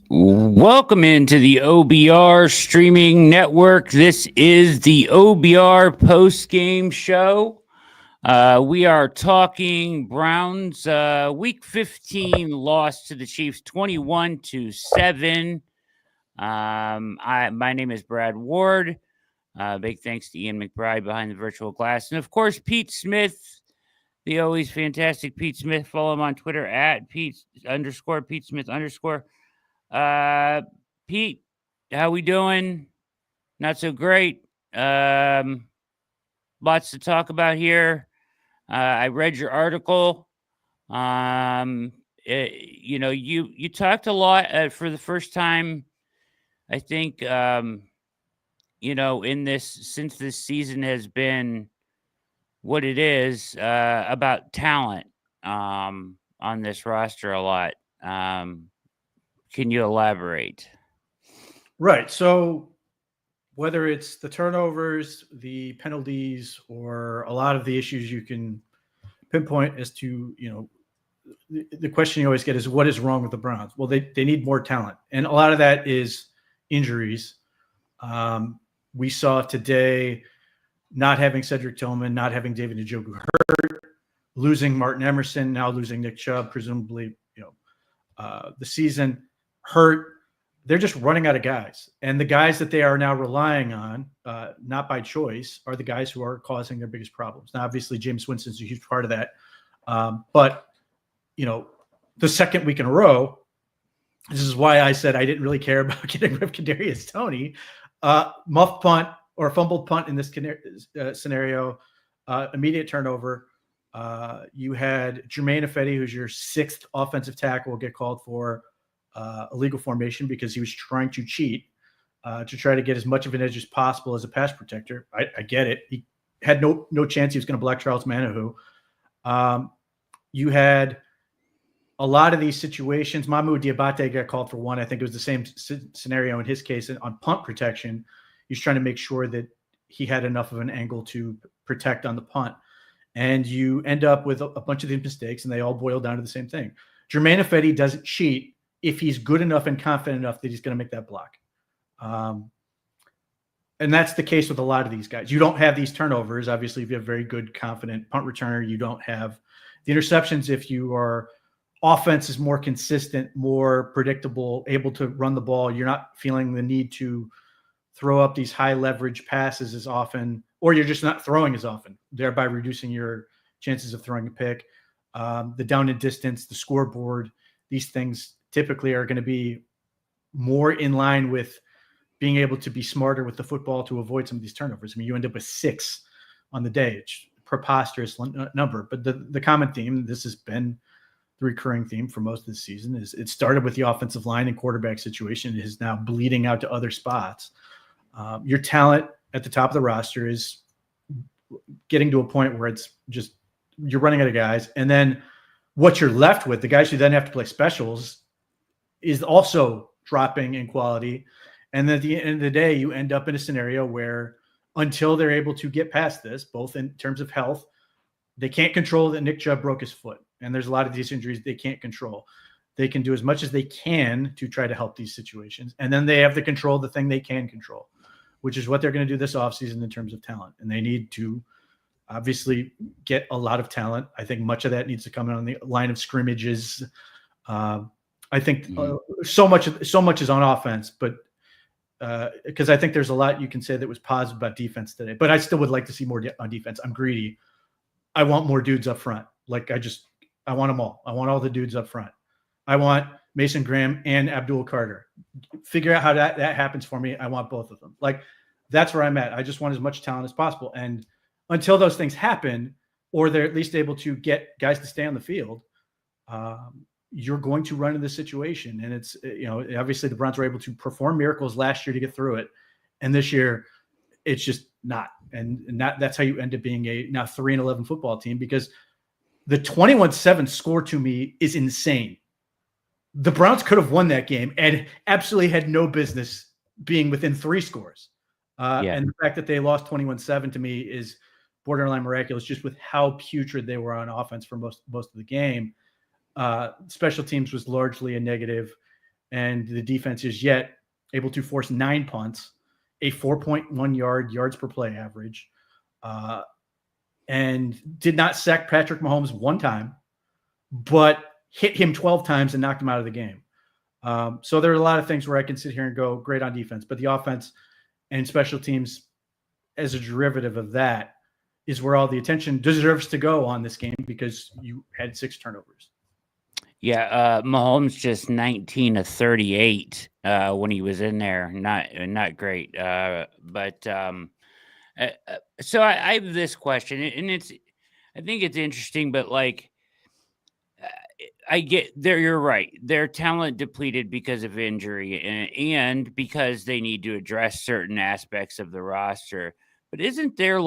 Welcome into the OBR streaming network. This is the OBR postgame show. We are talking Browns week 15 loss to the Chiefs 21-7. My name is Brad Ward. Big thanks to Ian McBride behind the virtual glass. And of course, Pete Smith, the always fantastic Pete Smith. Follow him on Twitter at Pete Smith _. Pete, how we doing? Not so great. Lots to talk about here. I read your article. You talked a lot for the first time, I think, in this, since this season has been what it is, about talent on this roster a lot. Can you elaborate? Right. So whether it's the turnovers, the penalties, or a lot of the issues you can pinpoint as to, the question you always get is what is wrong with the Browns? Well, they need more talent. And a lot of that is injuries. We saw today not having Cedric Tillman, not having David Njoku hurt, losing Martin Emerson, now losing Nick Chubb, presumably, the season hurt. they're just running out of guys. And the guys that they are now relying on, not by choice, are the guys who are causing their biggest problems. Now, obviously, Jameis Winston is a huge part of that. But, the second week in a row, this is why I said I didn't really care about getting rid of Kadarius Toney. Muff punt or fumbled punt in this scenario, immediate turnover. You had Jermaine Ifedi, who's your 6th offensive tackle, get called for illegal formation because he was trying to cheat to try to get as much of an edge as possible as a pass protector. I get it. He had no chance he was going to block Charles Manahu. You had a lot of these situations. Mamu Diabate got called for one. I think it was the same scenario in his case on punt protection. He's trying to make sure that he had enough of an angle to protect on the punt. And you end up with a bunch of these mistakes, and they all boil down to the same thing. Jermaine Ifedi doesn't cheat if he's good enough and confident enough that he's going to make that block. And that's the case with a lot of these guys. You don't have these turnovers. Obviously, if you have a very good, confident punt returner, you don't have the interceptions. If your offense is more consistent, more predictable, able to run the ball, you're not feeling the need to throw up these high leverage passes as often, or you're just not throwing as often, thereby reducing your chances of throwing a pick. The down and distance, the scoreboard, these things typically are going to be more in line with being able to be smarter with the football to avoid some of these turnovers. I mean, you end up with 6 on the day. It's a preposterous number. But the common theme, this has been the recurring theme for most of the season, is it started with the offensive line and quarterback situation. It is now bleeding out to other spots. Your talent at the top of the roster is getting to a point where it's just you're running out of guys. And then what you're left with, the guys who then have to play specials, is also dropping in quality. And then at the end of the day, you end up in a scenario where until they're able to get past this, both in terms of health, they can't control that Nick Chubb broke his foot. And there's a lot of these injuries they can't control. They can do as much as they can to try to help these situations. And then they have to control the thing they can control, which is what they're going to do this offseason in terms of talent. And they need to obviously get a lot of talent. I think much of that needs to come in on the line of scrimmages. I think so much is on offense, but because I think there's a lot you can say that was positive about defense today. But I still would like to see more on defense. I'm greedy. I want more dudes up front. Like I want them all. I want all the dudes up front. I want Mason Graham and Abdul Carter. Figure out how that happens for me. I want both of them. Like, that's where I'm at. I just want as much talent as possible. And until those things happen, or they're at least able to get guys to stay on the field, you're going to run into this situation. And it's, obviously the Browns were able to perform miracles last year to get through it. And this year it's just not. And that's how you end up being a now 3-11 football team, because the 21-7 score to me is insane. The Browns could have won that game and absolutely had no business being within 3 scores. And the fact that they lost 21-7 to me is borderline miraculous, just with how putrid they were on offense for most of the game. Special teams was largely a negative, and the defense is yet able to force 9 punts, a 4.1 yards per play average, and did not sack Patrick Mahomes one time, but hit him 12 times and knocked him out of the game. So there are a lot of things where I can sit here and go, great on defense, but the offense and special teams as a derivative of that is where all the attention deserves to go on this game, because you had 6 turnovers. Yeah, Mahomes just 19 of 38 when he was in there. Not great. So I have this question, and I think it's interesting, but like, I get there. You're right. Their talent depleted because of injury and because they need to address certain aspects of the roster. But isn't there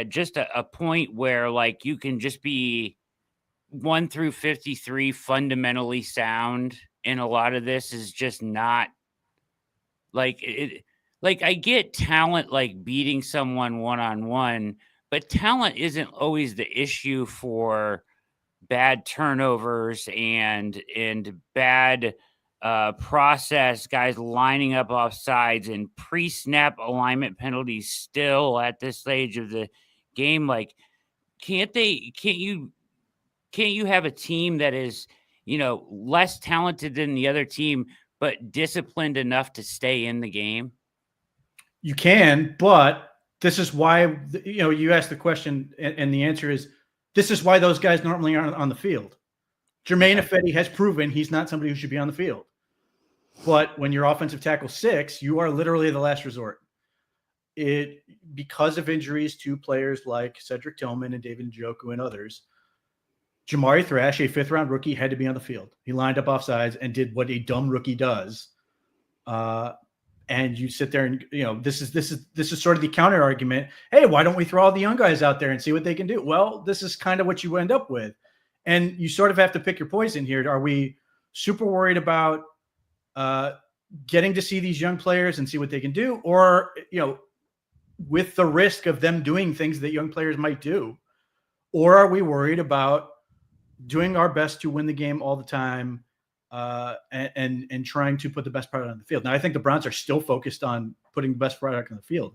just a point where like you can just be 1 through 53 fundamentally sound, and a lot of this is just not like it. Like, I get talent, like beating someone one-on-one, but talent isn't always the issue for bad turnovers and bad process, guys lining up off sides and pre-snap alignment penalties still at this stage of the game. Like, can't you have a team that is less talented than the other team, but disciplined enough to stay in the game? You can, but this is why, you asked the question and the answer is, this is why those guys normally aren't on the field. Germain Ifedi has proven he's not somebody who should be on the field. But when you're offensive tackle 6, you are literally the last resort. Because of injuries to players like Cedric Tillman and David Njoku and others, Jamari Thrash, a 5th-round rookie, had to be on the field. He lined up offsides and did what a dumb rookie does. And you sit there and, this is sort of the counter argument. Hey, why don't we throw all the young guys out there and see what they can do? Well, this is kind of what you end up with. And you sort of have to pick your poison here. Are we super worried about getting to see these young players and see what they can do? Or, with the risk of them doing things that young players might do? Or are we worried about doing our best to win the game all the time and trying to put the best product on the field? Now, I think the Browns are still focused on putting the best product on the field,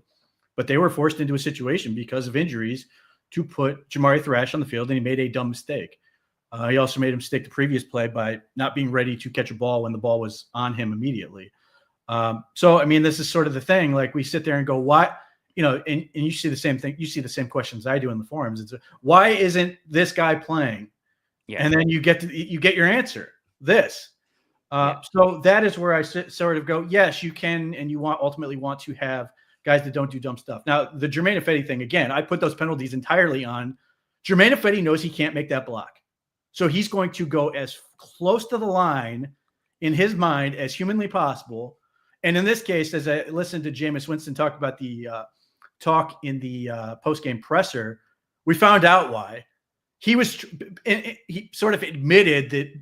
but they were forced into a situation because of injuries to put Jamari Thrash on the field, and he made a dumb mistake. He also made a mistake the previous play by not being ready to catch a ball when the ball was on him immediately. So, I mean, this is sort of the thing. Like, we sit there and go, why? And you see the same thing. You see the same questions I do in the forums. It's why isn't this guy playing? Yeah. And then you get your answer. This. So that is where I sort of go, yes, you can, and you ultimately want to have guys that don't do dumb stuff. Now, the Germain Ifedi thing, again, I put those penalties entirely on. Germain Ifedi knows he can't make that block. So he's going to go as close to the line in his mind as humanly possible. And in this case, as I listened to Jameis Winston talk about the talk in the post-game presser, we found out why. He sort of admitted that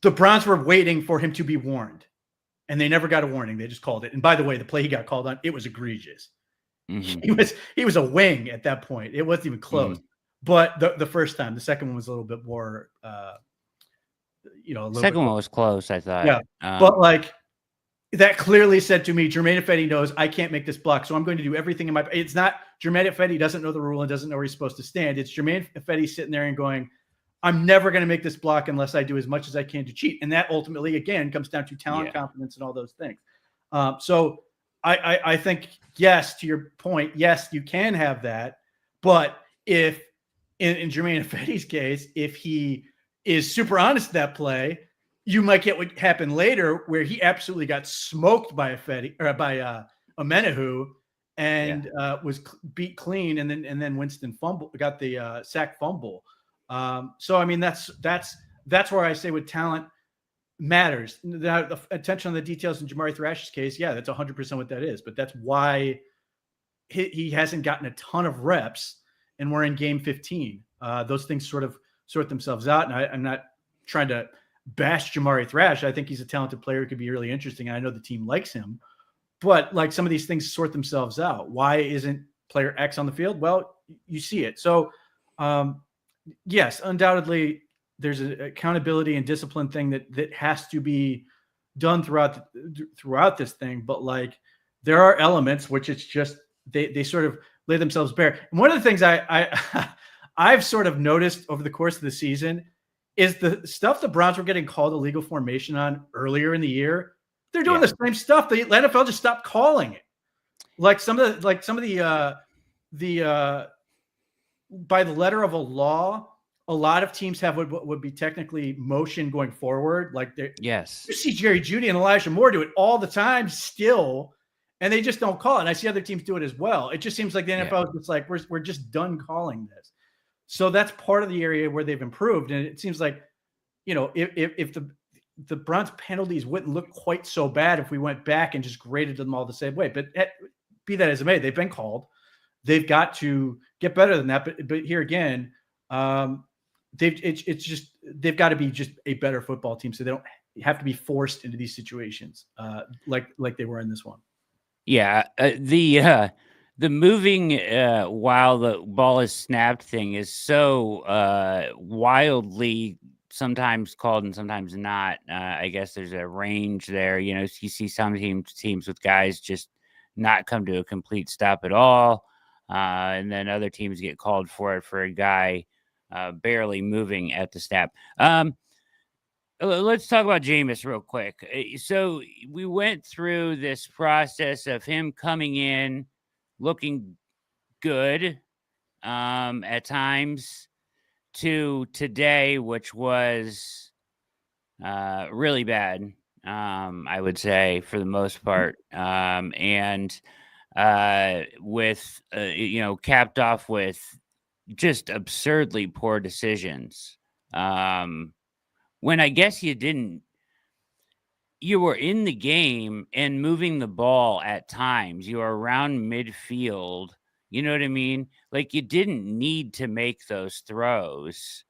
the Browns were waiting for him to be warned, and they never got a warning. They just called it. And by the way, the play he got called on, it was egregious. Mm-hmm. He was a wing at that point. It wasn't even close. Mm-hmm. But the first time, the second one was a little bit more, the second one was close, I thought. Yeah, but that clearly said to me, Germain Ifedi knows I can't make this block, so I'm going to do everything in my. It's not Germain Ifedi doesn't know the rule and doesn't know where he's supposed to stand. It's Germain Ifedi sitting there and going, I'm never going to make this block unless I do as much as I can to cheat, and that ultimately, again, comes down to talent, confidence, and all those things. So I think, yes, to your point, yes, you can have that, but if in Germain Ifedi's case, if he is super honest that play, you might get what happened later, where he absolutely got smoked by Amenahu and was beat clean, and then Winston got the sack fumble. So I mean, that's where I say with talent matters. The attention on the details in Jamari Thrash's case, that's 100% what that is. But that's why he hasn't gotten a ton of reps. And we're in game 15. Those things sort of sort themselves out. And I'm not trying to bash Jamari Thrash. I think he's a talented player who could be really interesting. I know the team likes him. But some of these things sort themselves out. Why isn't player X on the field? Well, you see it. So, yes, undoubtedly, there's an accountability and discipline thing that has to be done throughout this thing. But there are elements which it's just they sort of lay themselves bare. And one of the things I've sort of noticed over the course of the season is the stuff the Browns were getting called illegal formation on earlier in the year. They're doing the same stuff. The NFL just stopped calling it. Some of the by the letter of a law, a lot of teams have what would be technically motion going forward. You see Jerry Judy and Elijah Moore do it all the time still. And they just don't call it. And I see other teams do it as well. It just seems like the NFL is just we're just done calling this. So that's part of the area where they've improved. And it seems like, if the Browns penalties wouldn't look quite so bad if we went back and just graded them all the same way. But be that as it may, they've been called. They've got to get better than that. But here again, they've got to be just a better football team. So they don't have to be forced into these situations like they were in this one. Yeah, the moving while the ball is snapped thing is so wildly sometimes called and sometimes not. I guess there's a range there. You see some teams with guys just not come to a complete stop at all, and then other teams get called for it for a guy barely moving at the snap. let's talk about Jameis real quick. So we went through this process of him coming in, looking good at times, to today, which was really bad. I would say for the most part, and with capped off with just absurdly poor decisions. When I guess you were in the game and moving the ball at times. You were around midfield. You know what I mean? Like, you didn't need to make those throws.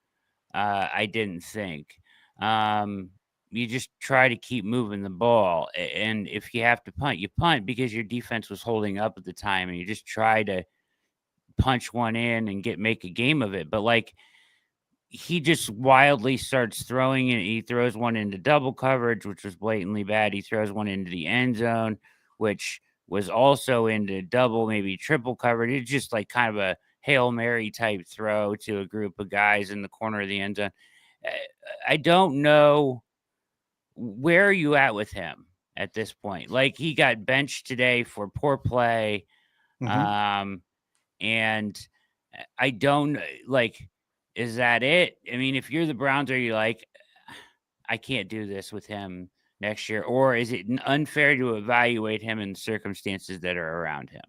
I didn't think. You just try to keep moving the ball. And if you have to punt, you punt because your defense was holding up at the time, and you just try to punch one in and make a game of it. But like, he just wildly starts throwing it. He throws one into double coverage, which was blatantly bad. He throws one into the end zone, which was also into double, maybe triple coverage. It's just like kind of a Hail Mary type throw to a group of guys in the corner of the end zone. I don't know, where are you at with him at this point? Like, he got benched today for poor play. And I don't like, is that it? I mean, if you're the Browns, are you like, I can't do this with him next year? Or is it unfair to evaluate him in the circumstances that are around him?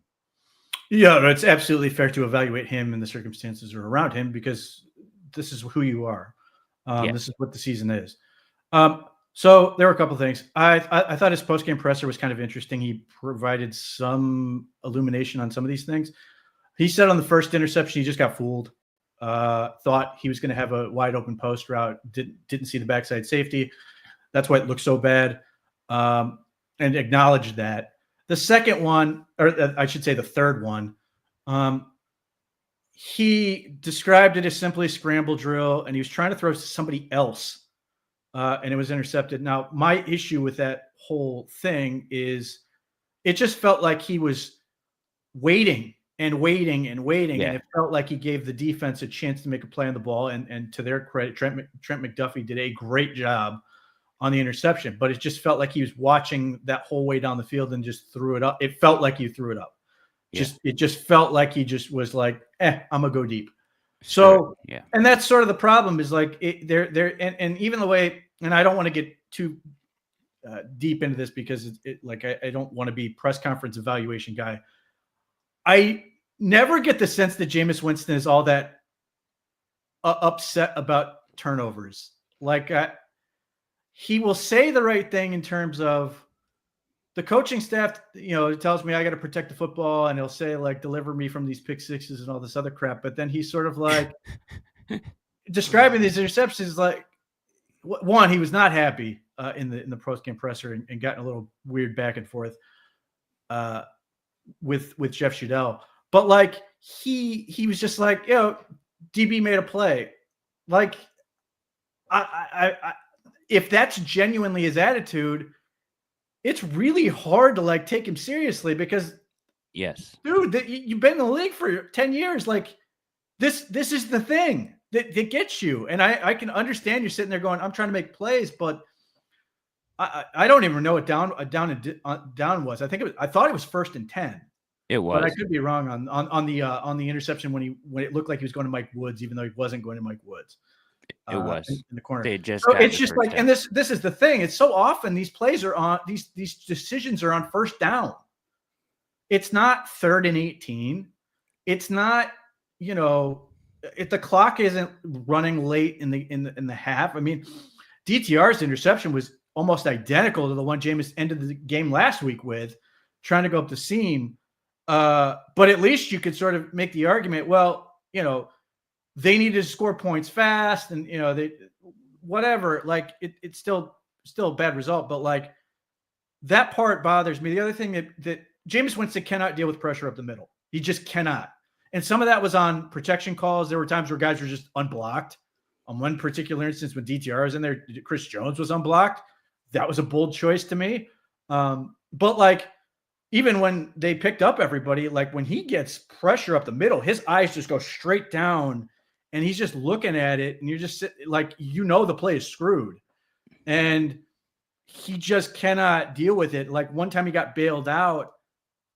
Yeah, it's absolutely fair to evaluate him in the circumstances that are around him, because this is who you are. This is what the season is. So there were a couple of things. I thought his post-game presser was kind of interesting. He provided some illumination on some of these things. He said on the first interception, he just got fooled. Thought he was going to have a wide open post route. Didn't see the backside safety. That's why it looked so bad. And acknowledged that. The second one, or I should say the third one, he described it as simply a scramble drill, and he was trying to throw to somebody else, and it was intercepted. Now, my issue with that whole thing is it just felt like he was waiting and waiting and waiting. And it felt like he gave the defense a chance to make a play on the ball. And to their credit, Trent McDuffie did a great job on the interception, but it just felt like he was watching that whole way down the field and just threw it up. It felt like you threw it up. It just felt like he just was like, I'm gonna go deep. So, and that's sort of the problem is like and even the way, and I don't want to get too deep into this because I don't want to be press conference evaluation guy. I never get the sense that Jameis Winston is all that upset about turnovers. Like, he will say the right thing in terms of the coaching staff, tells me I got to protect the football, and he'll say like, deliver me from these pick sixes and all this other crap. But then he's sort of like describing these interceptions like, one, he was not happy in the post-game presser and gotten a little weird back and forth with Jeff Shudell. But like, he was just like, DB made a play. Like, I if that's genuinely his attitude, it's really hard to like take him seriously because, dude, you've been in the league for 10 years. Like, this is the thing that gets you. And I can understand you're sitting there going, I'm trying to make plays, but I don't even know what down was. I thought it was 1st and 10. It was, but I could be wrong on the interception when it looked like he was going to Mike Woods, even though he wasn't going to Mike Woods. It was in the corner. So it's just like, and this is the thing. It's so often these plays are on these decisions are on 1st down. It's not 3rd and 18. It's not, if the clock isn't running late in the half. I mean, DTR's interception was almost identical to the one Jameis ended the game last week with, trying to go up the seam. But at least you could sort of make the argument, well, they needed to score points fast, and they whatever. Like, it's still a bad result, but like, that part bothers me. The other thing that Jameis Winston cannot deal with pressure up the middle. He just cannot. And some of that was on protection calls. There were times where guys were just unblocked. On one particular instance, when DTR was in there, Chris Jones was unblocked. That was a bold choice to me. But like, even when they picked up everybody, like when he gets pressure up the middle, his eyes just go straight down and he's just looking at it, and you're just like, the play is screwed. and he just cannot deal with it. Like one time he got bailed out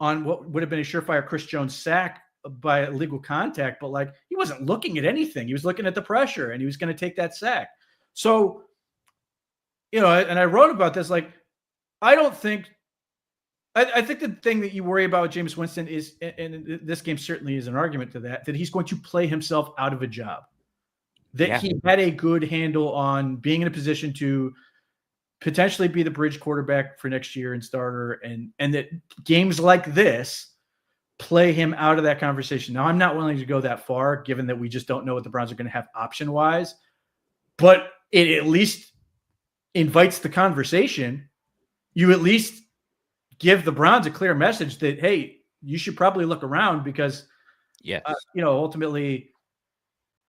on what would have been a surefire Chris Jones sack by illegal contact, but like he wasn't looking at anything. He was looking at the pressure and he was going to take that sack. So, and I wrote about this, like, I think the thing that you worry about with Jameis Winston is, and this game certainly is an argument to that he's going to play himself out of a job, that he had a good handle on being in a position to potentially be the bridge quarterback for next year and starter, and that games like this play him out of that conversation. Now, I'm not willing to go that far, given that we just don't know what the Browns are going to have option-wise, but it at least invites the conversation. You at least give the Browns a clear message that, hey, you should probably look around because, ultimately,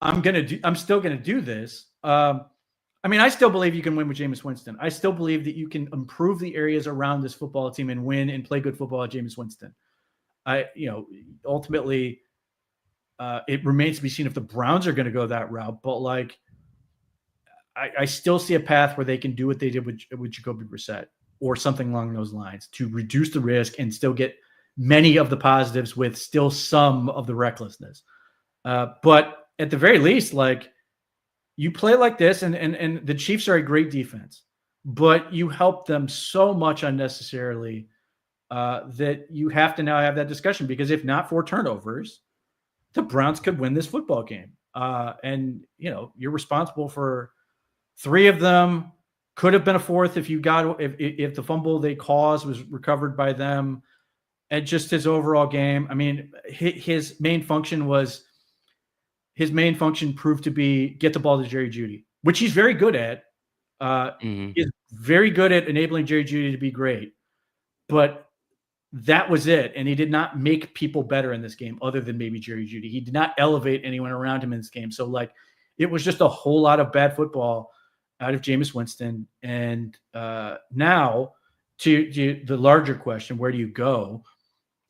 I'm still going to do this. I still believe you can win with Jameis Winston. I still believe that you can improve the areas around this football team and win and play good football at Jameis Winston. Ultimately, it remains to be seen if the Browns are going to go that route. But like, I still see a path where they can do what they did with Jacoby Brissett or something along those lines to reduce the risk and still get many of the positives with still some of the recklessness. But at the very least, like, you play like this, and the Chiefs are a great defense, but you help them so much unnecessarily that you have to now have that discussion, because if not for turnovers, the Browns could win this football game. And you're responsible for 3 of them. Could have been a 4th if the fumble they caused was recovered by them. And just his overall game, I mean, his main function proved to be get the ball to Jerry Judy, which he's very good at. He's very good at enabling Jerry Judy to be great. But that was it. And he did not make people better in this game other than maybe Jerry Judy. He did not elevate anyone around him in this game. So, like, it was just a whole lot of bad football out of Jameis Winston. And now to the larger question, where do you go?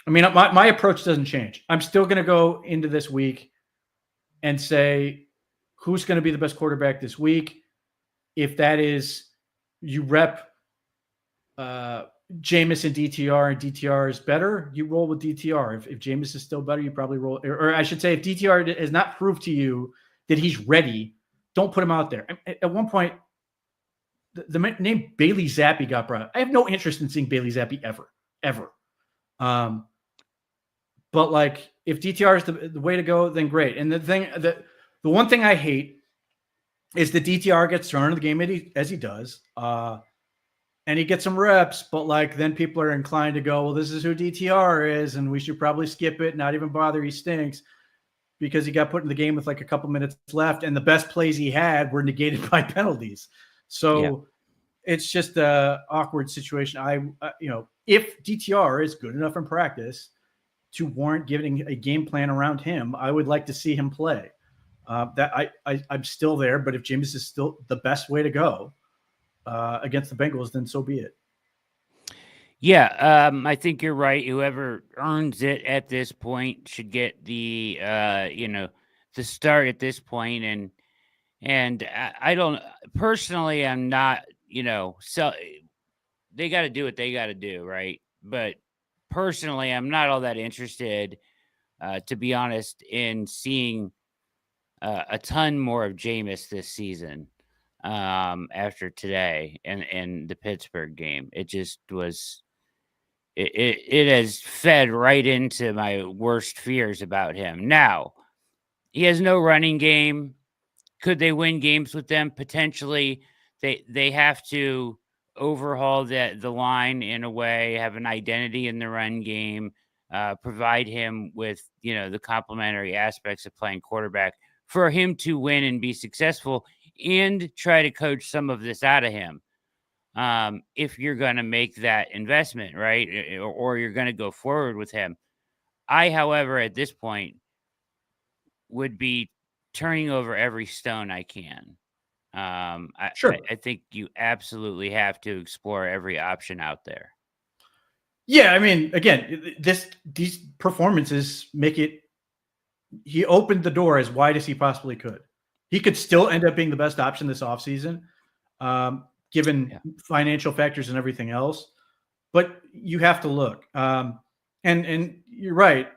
I mean, my approach doesn't change. I'm still going to go into this week and say, who's going to be the best quarterback this week? If that is, you rep Jameis and DTR is better, you roll with DTR. If Jameis is still better, you probably roll, or I should say, if DTR has not proved to you that he's ready, don't put him out there. At one point, the name Bailey Zappi got brought up. I have no interest in seeing Bailey Zappi ever. But like, if DTR is the way to go, then great. And the one thing I hate is the DTR gets thrown in the game as he does, and he gets some reps, but like, then people are inclined to go, well, this is who DTR is, and we should probably skip it, not even bother. He stinks because he got put in the game with like a couple minutes left, and the best plays he had were negated by penalties. So it's just an awkward situation. If DTR is good enough in practice to warrant giving a game plan around him, I would like to see him play. I'm still there, but if Jameis is still the best way to go against the Bengals, then so be it. Yeah, I think you're right. Whoever earns it at this point should get the the start at this point. And I don't personally, I'm not, so they got to do what they got to do, right? But personally, I'm not all that interested, to be honest, in seeing a ton more of Jameis this season after today and the Pittsburgh game. It just was. It has fed right into my worst fears about him. Now, he has no running game. Could they win games with them? Potentially. They have to overhaul the line in a way, have an identity in the run game, provide him with, the complementary aspects of playing quarterback for him to win and be successful, and try to coach some of this out of him. If you're going to make that investment, right? Or you're going to go forward with him. I, however, at this point would be turning over every stone I can. Sure. I think you absolutely have to explore every option out there. Yeah. I mean, again, these performances make it, he opened the door as wide as he possibly could. He could still end up being the best option this offseason. given financial factors and everything else. But you have to look. And you're right.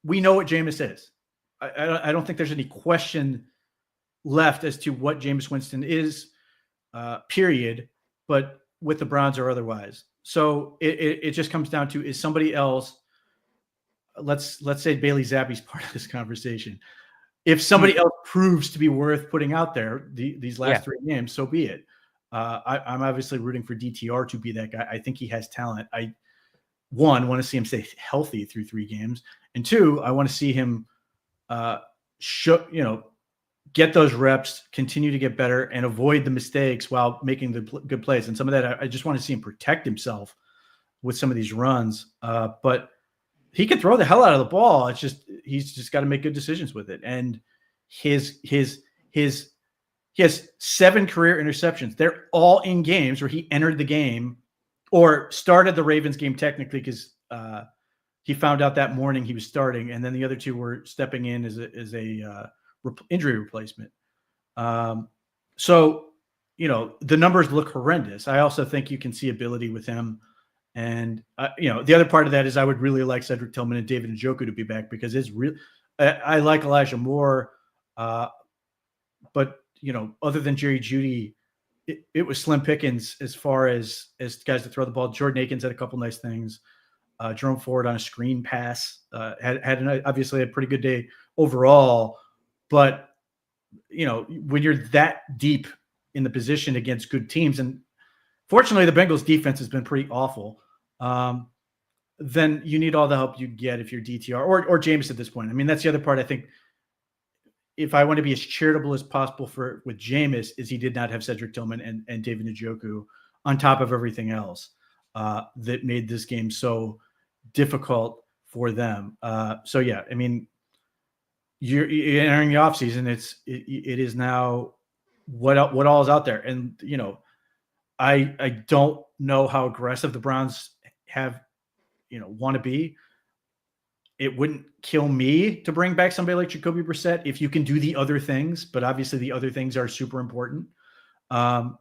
We know what Jameis is. I don't think there's any question left as to what Jameis Winston is, period, but with the Browns or otherwise. So it just comes down to, is somebody else, let's say Bailey Zappi's part of this conversation. If somebody else proves to be worth putting out there these last 3 games, so be it. I'm obviously rooting for DTR to be that guy. I think he has talent. I want to see him stay healthy through 3 games, and 2, I want to see him get those reps, continue to get better, and avoid the mistakes while making the good plays. And some of that, I just want to see him protect himself with some of these runs. But he can throw the hell out of the ball. It's just, he's just got to make good decisions with it. And he has 7 career interceptions. They're all in games where he entered the game or started the Ravens game technically, because he found out that morning he was starting, and then the other 2 were stepping in as a injury replacement. So, the numbers look horrendous. I also think you can see ability with him. And, the other part of that is I would really like Cedric Tillman and David Njoku to be back, because it's real. I like Elijah Moore. But, other than Jerry Judy, it was slim pickings as far as guys to throw the ball. Jordan Akins had a couple nice things. Jerome Ford on a screen pass had obviously a pretty good day overall. But, when you're that deep in the position against good teams, and fortunately the Bengals defense has been pretty awful, then you need all the help you get if you're DTR or Jameis at this point. I mean, that's the other part. I think if I want to be as charitable as possible with Jameis, is he did not have Cedric Tillman and David Njoku on top of everything else that made this game so difficult for them. So yeah, I mean, you're entering the offseason. It is now what all is out there. And, I don't know how aggressive the Browns want to be. It wouldn't kill me to bring back somebody like Jacoby Brissett if you can do the other things, but obviously the other things are super important. But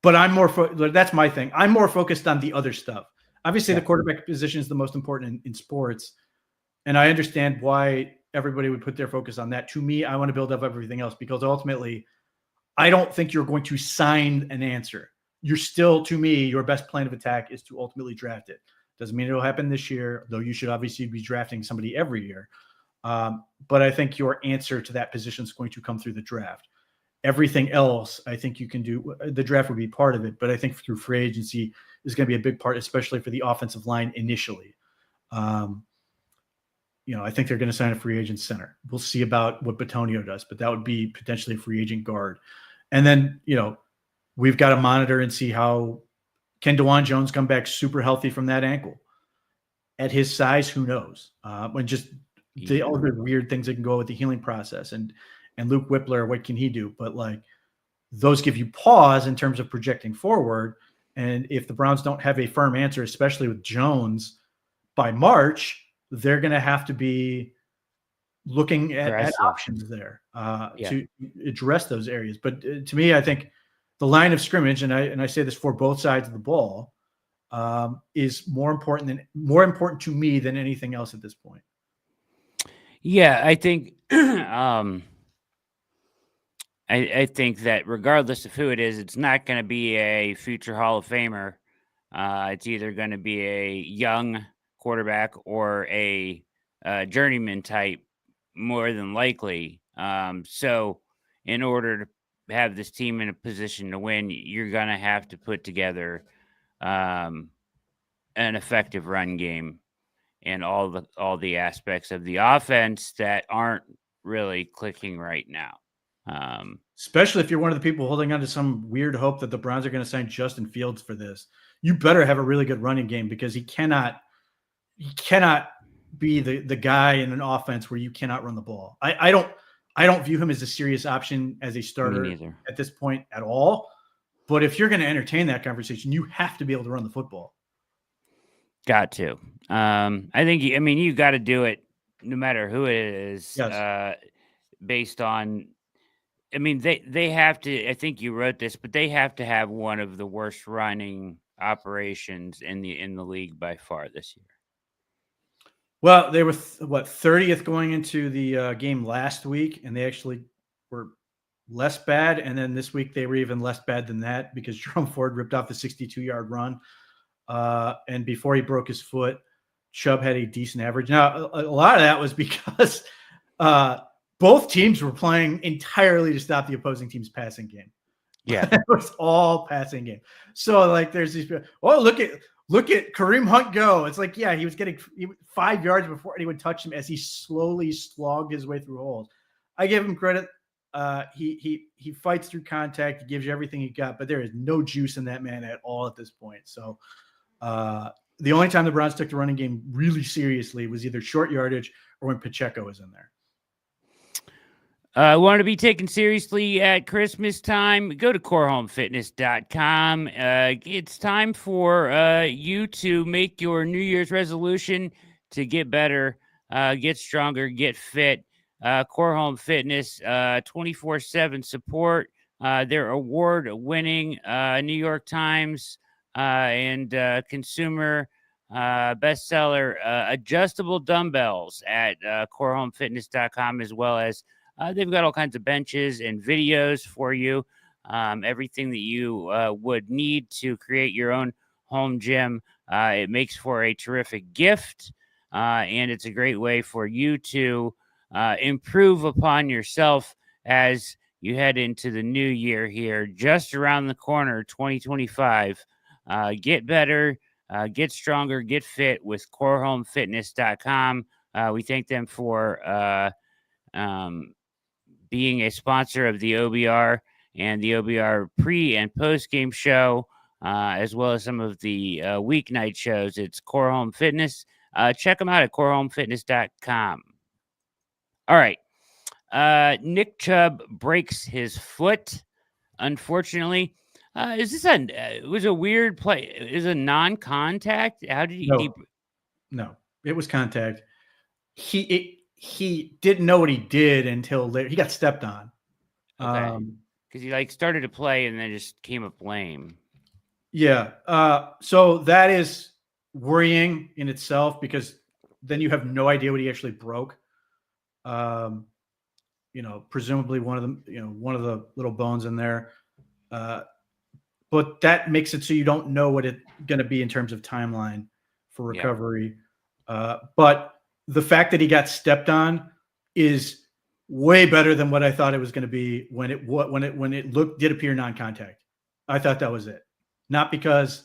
I'm more that's my thing. I'm more focused on the other stuff. Obviously, the quarterback position is the most important in sports, and I understand why everybody would put their focus on that. To me, I want to build up everything else, because ultimately, I don't think you're going to sign an answer. You're still, to me, your best plan of attack is to ultimately draft it. Doesn't mean it'll happen this year, though you should obviously be drafting somebody every year. But I think your answer to that position is going to come through the draft. Everything else, I think you can do. The draft would be part of it, but I think through free agency is going to be a big part, especially for the offensive line initially. I think they're going to sign a free agent center. We'll see about what Batonio does, but that would be potentially a free agent guard. And then, we've got to monitor and see how can DeJuan Jones come back super healthy from that ankle. At his size, who knows? And just the other weird things that can go with the healing process. And Luke Whippler, what can he do? But those give you pause in terms of projecting forward. And if the Browns don't have a firm answer, especially with Jones by March, they're going to have to be looking at options there to address those areas. But to me, I think the line of scrimmage, and I say this for both sides of the ball, is more important to me than anything else at this point. Yeah, I think I think that regardless of who it is, it's not going to be a future Hall of Famer. It's either going to be a young quarterback or a journeyman type, more than likely. So in order to have this team in a position to win, you're going to have to put together an effective run game and all the aspects of the offense that aren't really clicking right now. Especially if you're one of the people holding on to some weird hope that the Browns are going to sign Justin Fields for this. You better have a really good running game, because he cannot be the guy in an offense where you cannot run the ball. I don't view him as a serious option as a starter at this point at all. But if you're going to entertain that conversation, you have to be able to run the football. Got to. I think you got to do it no matter who it is. Yes. Based on I mean, they have to. I think you wrote this, but they have to have one of the worst running operations in the league by far this year. Well, they were 30th going into the game last week, and they actually were less bad. And then this week they were even less bad than that because Jerome Ford ripped off the 62-yard run. And before he broke his foot, Chubb had a decent average. Now, a lot of that was because both teams were playing entirely to stop the opposing team's passing game. Yeah, it was all passing game. So like, there's these. Oh, look at Kareem Hunt go. It's like, yeah, he was getting 5 yards before anyone touched him as he slowly slogged his way through holes. I give him credit. He fights through contact. He gives you everything he got, but there is no juice in that man at all at this point. So the only time the Browns took the running game really seriously was either short yardage or when Pacheco was in there. Want to be taken seriously at Christmas time? Go to corehomefitness.com. It's time for you to make your New Year's resolution to get better, get stronger, get fit. Core Home Fitness, 24/7 support. Their award-winning New York Times and consumer bestseller adjustable dumbbells at corehomefitness.com, as well as they've got all kinds of benches and videos for you. Everything that you would need to create your own home gym. It makes for a terrific gift, and it's a great way for you to improve upon yourself as you head into the new year here, just around the corner, 2025. Get better, get stronger, get fit with corehomefitness.com. We thank them for being a sponsor of the OBR and the OBR pre and post game show, as well as some of the weeknight shows. It's Core Home Fitness. Check them out at corehomefitness.com. All right. Nick Chubb breaks his foot, unfortunately. Is this it was a weird play? Is it a non-contact? How did he? No, it was contact. He didn't know what he did until later. He got stepped on. Okay. Because he started to play and then just came up lame. Yeah. So that is worrying in itself because then you have no idea what he actually broke. Presumably one of the little bones in there. But that makes it so you don't know what it's going to be in terms of timeline for recovery. Yeah. But the fact that he got stepped on is way better than what I thought it was going to be when it did appear non-contact. I thought that was it, not because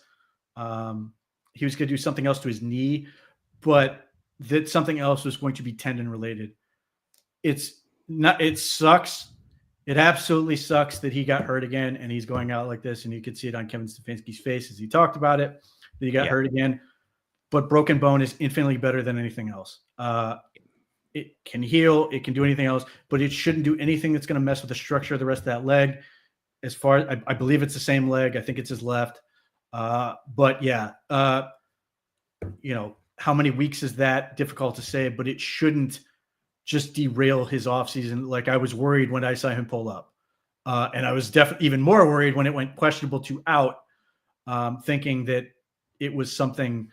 he was going to do something else to his knee, but that something else was going to be tendon related. It sucks. It absolutely sucks that he got hurt again and he's going out like this. And you could see it on Kevin Stefanski's face as he talked about it, that he got hurt again. But broken bone is infinitely better than anything else. It can heal. It can do anything else, but it shouldn't do anything that's going to mess with the structure of the rest of that leg. As far as I believe it's the same leg. I think it's his left. But yeah, how many weeks is that? Difficult to say, but it shouldn't just derail his offseason. Like I was worried when I saw him pull up. And I was definitely even more worried when it went questionable to out, thinking that it was something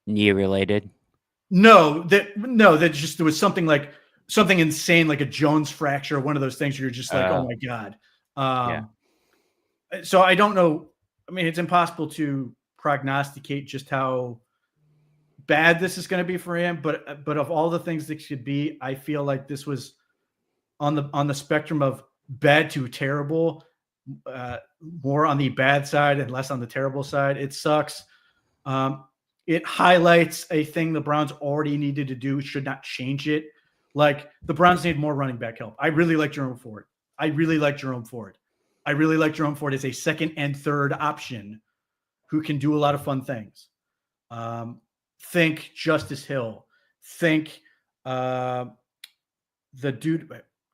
knee related. No, that just there was something insane, like a Jones fracture, one of those things where you're just like, oh my God. So I don't know. I mean, it's impossible to prognosticate just how bad this is going to be for him, but of all the things that could be, I feel like this was on the spectrum of bad to terrible, more on the bad side and less on the terrible side. It sucks. It highlights a thing the Browns already needed to do, should not change it. Like the Browns need more running back help. I really like Jerome Ford. I really like Jerome Ford as a second and third option who can do a lot of fun things. Think Justice Hill. Think the dude,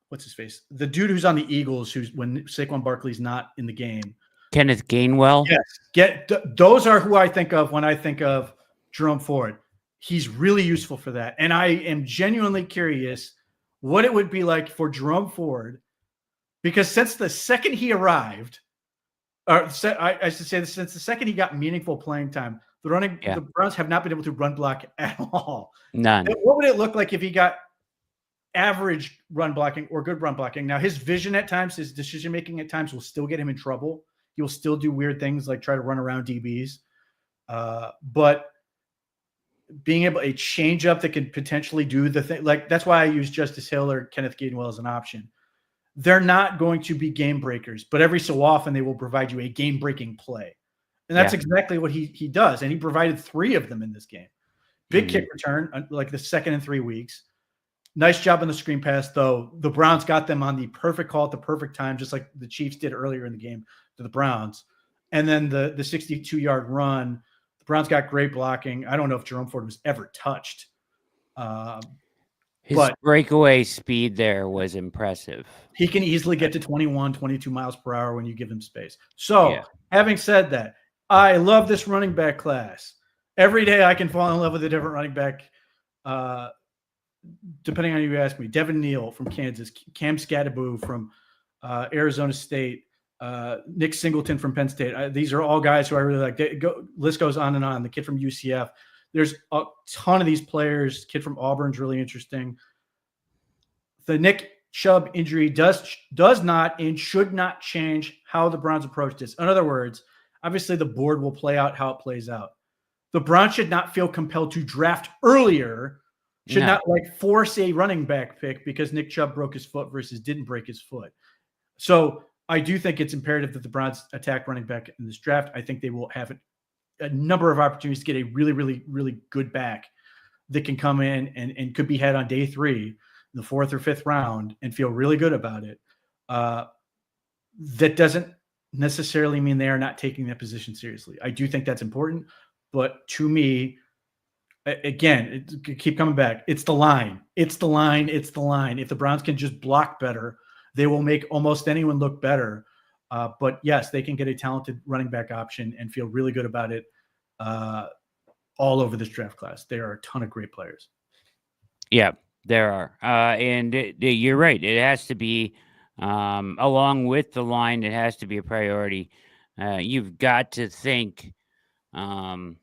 what's his face? The dude who's on the Eagles, who's when Saquon Barkley's not in the game. Kenneth Gainwell. Yes. Those are who I think of when I think of Jerome Ford. He's really useful for that. And I am genuinely curious what it would be like for Jerome Ford, because since the second he arrived, I should say this, since the second he got meaningful playing time, the Browns have not been able to run block at all. None. What would it look like if he got average run blocking or good run blocking? Now, his vision at times, his decision making at times will still get him in trouble. He will still do weird things like try to run around DBs. But being able to change up that could potentially do the thing, like that's why I use Justice Hill or Kenneth Gainwell as an option. They're not going to be game breakers, but every so often they will provide you a game breaking play. And that's exactly what he does. And he provided 3 of them in this game. Big kick return, like the second in 3 weeks. Nice job on the screen pass, though. The Browns got them on the perfect call at the perfect time, just like the Chiefs did earlier in the game to the Browns. And then the 62-yard run, the Browns got great blocking. I don't know if Jerome Ford was ever touched. His breakaway speed there was impressive. He can easily get to 21, 22 miles per hour when you give him space. So, having said that, I love this running back class. Every day I can fall in love with a different running back, depending on who you ask me. Devin Neal from Kansas, Cam Scatterbo from Arizona State, Nick Singleton from Penn State. These are all guys who I really like. List goes on and on. The kid from UCF. There's a ton of these players. Kid from Auburn's really interesting. The Nick Chubb injury does not and should not change how the Browns approach this. In other words, obviously the board will play out how it plays out. The Browns should not feel compelled to draft earlier, should not like force a running back pick because Nick Chubb broke his foot versus didn't break his foot. So I do think it's imperative that the Browns attack running back in this draft. I think they will have a number of opportunities to get a really, really, really good back that can come in and could be had on day 3, the 4th or 5th round, and feel really good about it. That doesn't necessarily mean they are not taking that position seriously. I do think that's important, but to me, again, keep coming back. It's the line. It's the line. It's the line. If the Browns can just block better, they will make almost anyone look better. But yes, they can get a talented running back option and feel really good about it all over this draft class. There are a ton of great players. Yeah, there are. And you're right. It has to be, along with the line, it has to be a priority. You've got to think, I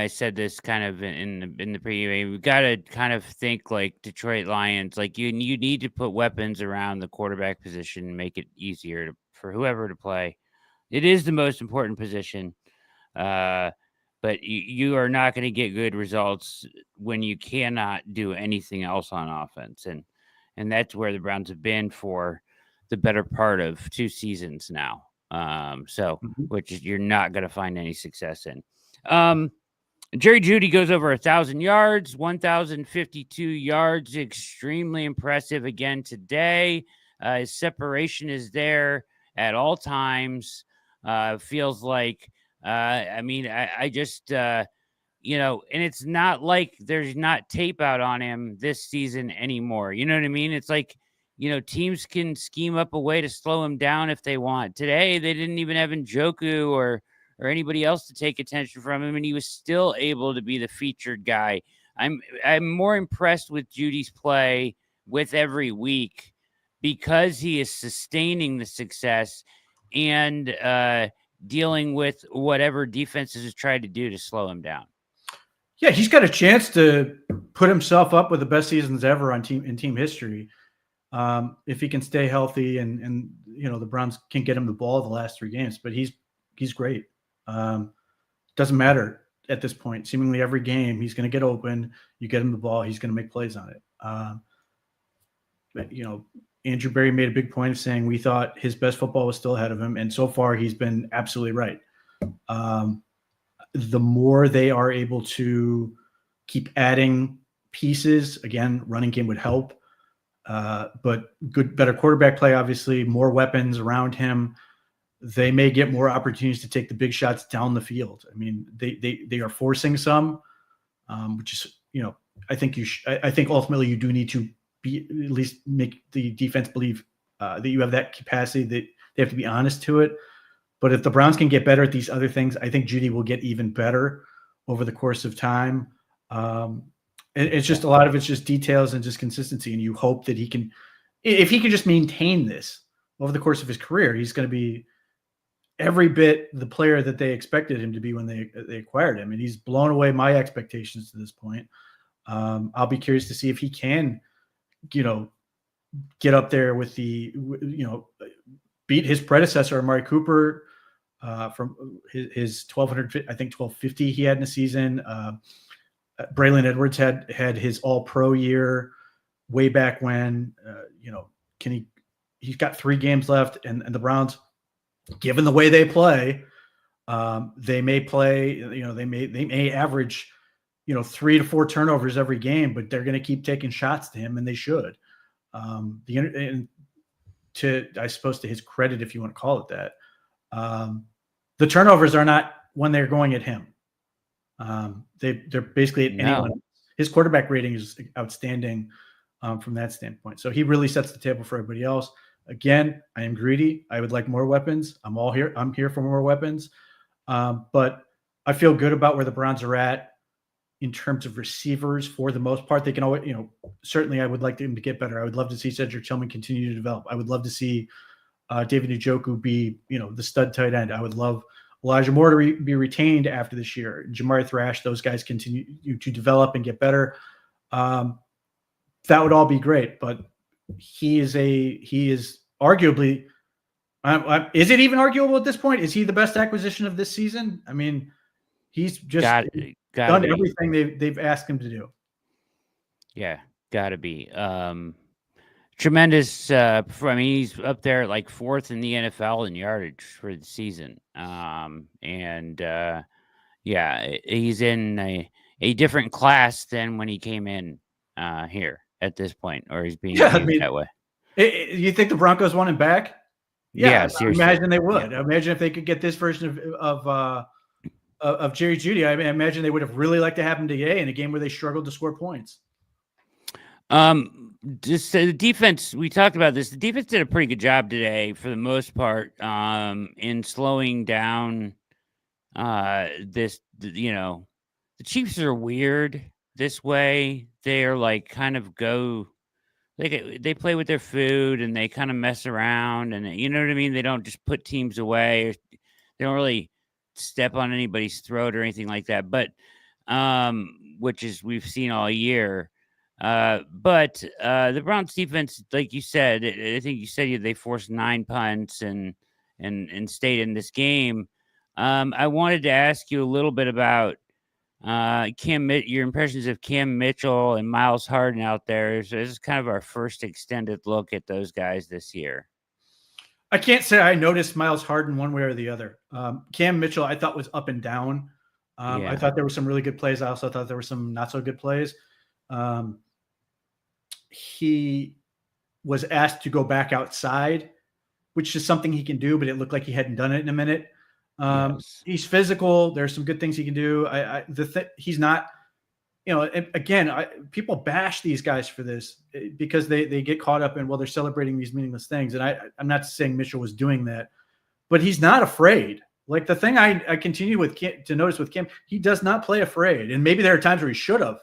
said this kind of in the preview. We've got to kind of think like Detroit Lions. Like you need to put weapons around the quarterback position and make it easier for whoever to play. It is the most important position, but you are not going to get good results when you cannot do anything else on offense, and that's where the Browns have been for the better part of 2 seasons now. Which is you're not going to find any success in. Jerry Judy goes over 1,000 yards, 1,052 yards. Extremely impressive again today. His separation is there at all times. Feels like, I just, and it's not like there's not tape out on him this season anymore. You know what I mean? It's like, teams can scheme up a way to slow him down if they want. Today, they didn't even have Njoku or anybody else to take attention from him, and he was still able to be the featured guy. I'm more impressed with Judy's play with every week because he is sustaining the success and dealing with whatever defenses have tried to do to slow him down. Yeah, he's got a chance to put himself up with the best seasons ever in team history. If he can stay healthy and the Browns can get him the ball the last 3 games, but he's great. Doesn't matter at this point. Seemingly every game he's going to get open. You get him the ball, he's going to make plays on it. But, Andrew Berry made a big point of saying we thought his best football was still ahead of him, and so far he's been absolutely right. The more they are able to keep adding pieces, again, running game would help. But better quarterback play, obviously, more weapons around him. They may get more opportunities to take the big shots down the field. I mean, they are forcing some, which is, I think ultimately you do need to at least make the defense believe that you have that capacity, that they have to be honest to it. But if the Browns can get better at these other things, I think Judy will get even better over the course of time. It's just a lot of it's just details and just consistency. And you hope that if he can just maintain this over the course of his career, he's going to be every bit the player that they expected him to be when they acquired him. And he's blown away my expectations to this point. I'll be curious to see if he can, get up there with beat his predecessor, Amari Cooper, from his 1,200, I think 1,250 he had in a season. Braylon Edwards had his all-pro year way back when. He's got 3 games left, and the Browns, given the way they play, they may play. They may average 3 to 4 turnovers every game, but they're going to keep taking shots to him, and they should. I suppose to his credit, if you want to call it that, the turnovers are not when they're going at him. They're basically at anyone. His quarterback rating is outstanding from that standpoint. So he really sets the table for everybody else. Again, I am greedy. I would like more weapons. I'm here for more weapons. But I feel good about where the Browns are at in terms of receivers for the most part. They can always, certainly I would like them to get better. I would love to see Cedric Tillman continue to develop. I would love to see David Njoku be, the stud tight end. I would love Elijah Moore to be retained after this year. Jamari Thrash, those guys continue to develop and get better. That would all be great, but he is arguably, is it even arguable at this point? Is he the best acquisition of this season? I mean, he's just done everything they've asked him to do. Yeah, gotta be. Tremendous. He's up there like 4th in the NFL in yardage for the season. He's in a different class than when he came in here at this point, or he's being viewed that way. You think the Broncos want him back? Yeah, seriously. Imagine they would. Yeah. Imagine if they could get this version of Jerry Judy. I imagine they would have really liked to have him today in a game where they struggled to score points. Just the defense, we talked about this. The defense did a pretty good job today for the most part, in slowing down the Chiefs are weird this way. They're like kind of they play with their food and they kind of mess around, and you know what I mean? They don't just put teams away. They don't really step on anybody's throat or anything like that, but which is we've seen all year. But the Browns defense, like you said, I think you said they forced 9 punts and stayed in this game. I wanted to ask you a little bit about your impressions of Cam Mitchell and Miles Harden out there. So this is kind of our first extended look at those guys this year. I can't say I noticed Miles Harden one way or the other. Cam Mitchell, I thought was up and down. I thought there were some really good plays. I also thought there were some not so good plays. He was asked to go back outside, which is something he can do, but it looked like he hadn't done it in a minute. Yes. He's physical. There's some good things he can do. He's not, again, people bash these guys for this because they get caught up in, they're celebrating these meaningless things. And I'm not saying Mitchell was doing that, but he's not afraid. Like the thing I continue to notice with Cam, he does not play afraid. And maybe there are times where he should have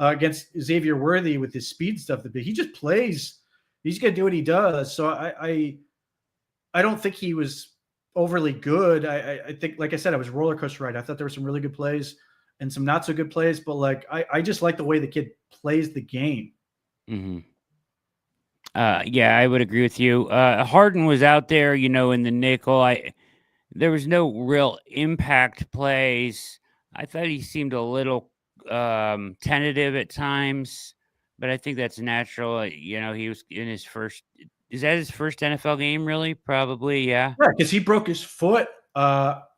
against Xavier Worthy with his speed stuff. He just plays. He's going to do what he does. So I don't think he was overly good. I think, like I said, I was roller coaster ride. I thought there were some really good plays and some not so good plays, but I just like the way the kid plays the game. Mm-hmm. I would agree with you. Harden was out there, in the nickel. There was no real impact plays. I thought he seemed a little tentative at times, but I think that's natural. He was in his first. Is that his first NFL game? Really? Probably, yeah. Right, because he broke his foot. That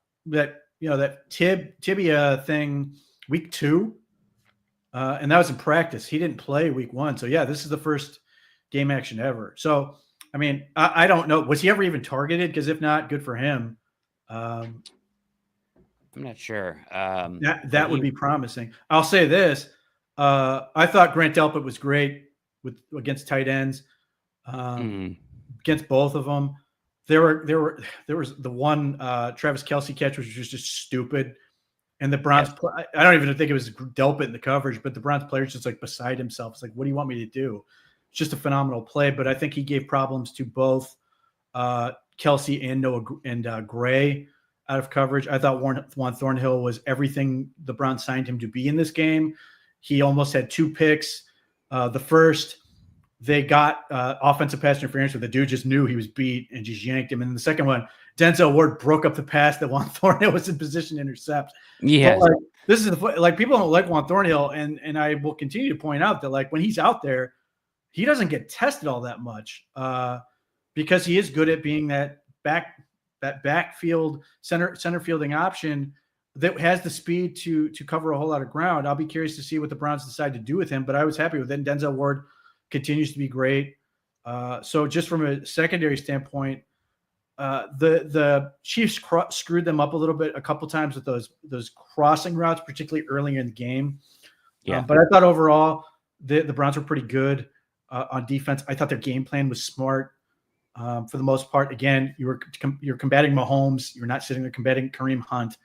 tibia thing week 2, and that was in practice. He didn't play week 1, so yeah, this is the first game action ever. So, I mean, I don't know. Was he ever even targeted? Because if not, good for him. I'm not sure. That would be promising. I'll say this: I thought Grant Delpit was great against tight ends. Against both of them, there was the one Travis Kelce catch, which was just stupid. And the Browns, I don't even think it was Delpit in the coverage, but the Browns player's just like beside himself. It's like, what do you want me to do? It's just a phenomenal play. But I think he gave problems to both Kelsey and Noah and Gray out of coverage. I thought Juan Thornhill was everything the Browns signed him to be in this game. He almost had 2 picks. The first, they got offensive pass interference where the dude just knew he was beat and just yanked him. And then the second one, Denzel Ward broke up the pass that Juan Thornhill was in position to intercept. Yeah. Like, this is like people don't like Juan Thornhill, and I will continue to point out that like when he's out there, he doesn't get tested all that much because he is good at being that backfield center fielding option that has the speed to cover a whole lot of ground. I'll be curious to see what the Browns decide to do with him, but I was happy with it. And Denzel Ward continues to be great. So just from a secondary standpoint, the Chiefs screwed them up a little bit a couple times with those crossing routes, particularly early in the game. Yeah. But I thought overall the Browns were pretty good on defense. I thought their game plan was smart for the most part. Again, you're combating Mahomes. You're not sitting there combating Kareem Hunt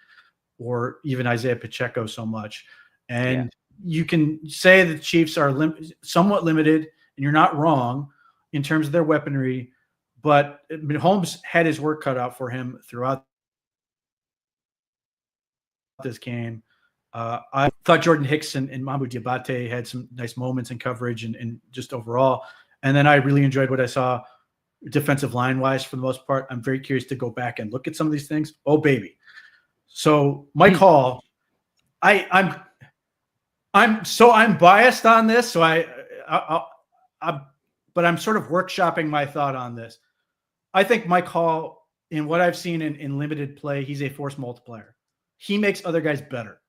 or even Isaiah Pacheco so much. And you can say the Chiefs are somewhat limited, and you're not wrong in terms of their weaponry. But Mahomes had his work cut out for him throughout this game. I thought Jordan Hicks and Mamou Diabate had some nice moments in coverage and just overall. And then I really enjoyed what I saw defensive line-wise for the most part. I'm very curious to go back and look at some of these things. Oh, baby. So Mike Hall, I'm biased on this. So but I'm sort of workshopping my thought on this. I think Mike Hall, in what I've seen in limited play, he's a force multiplier. He makes other guys better.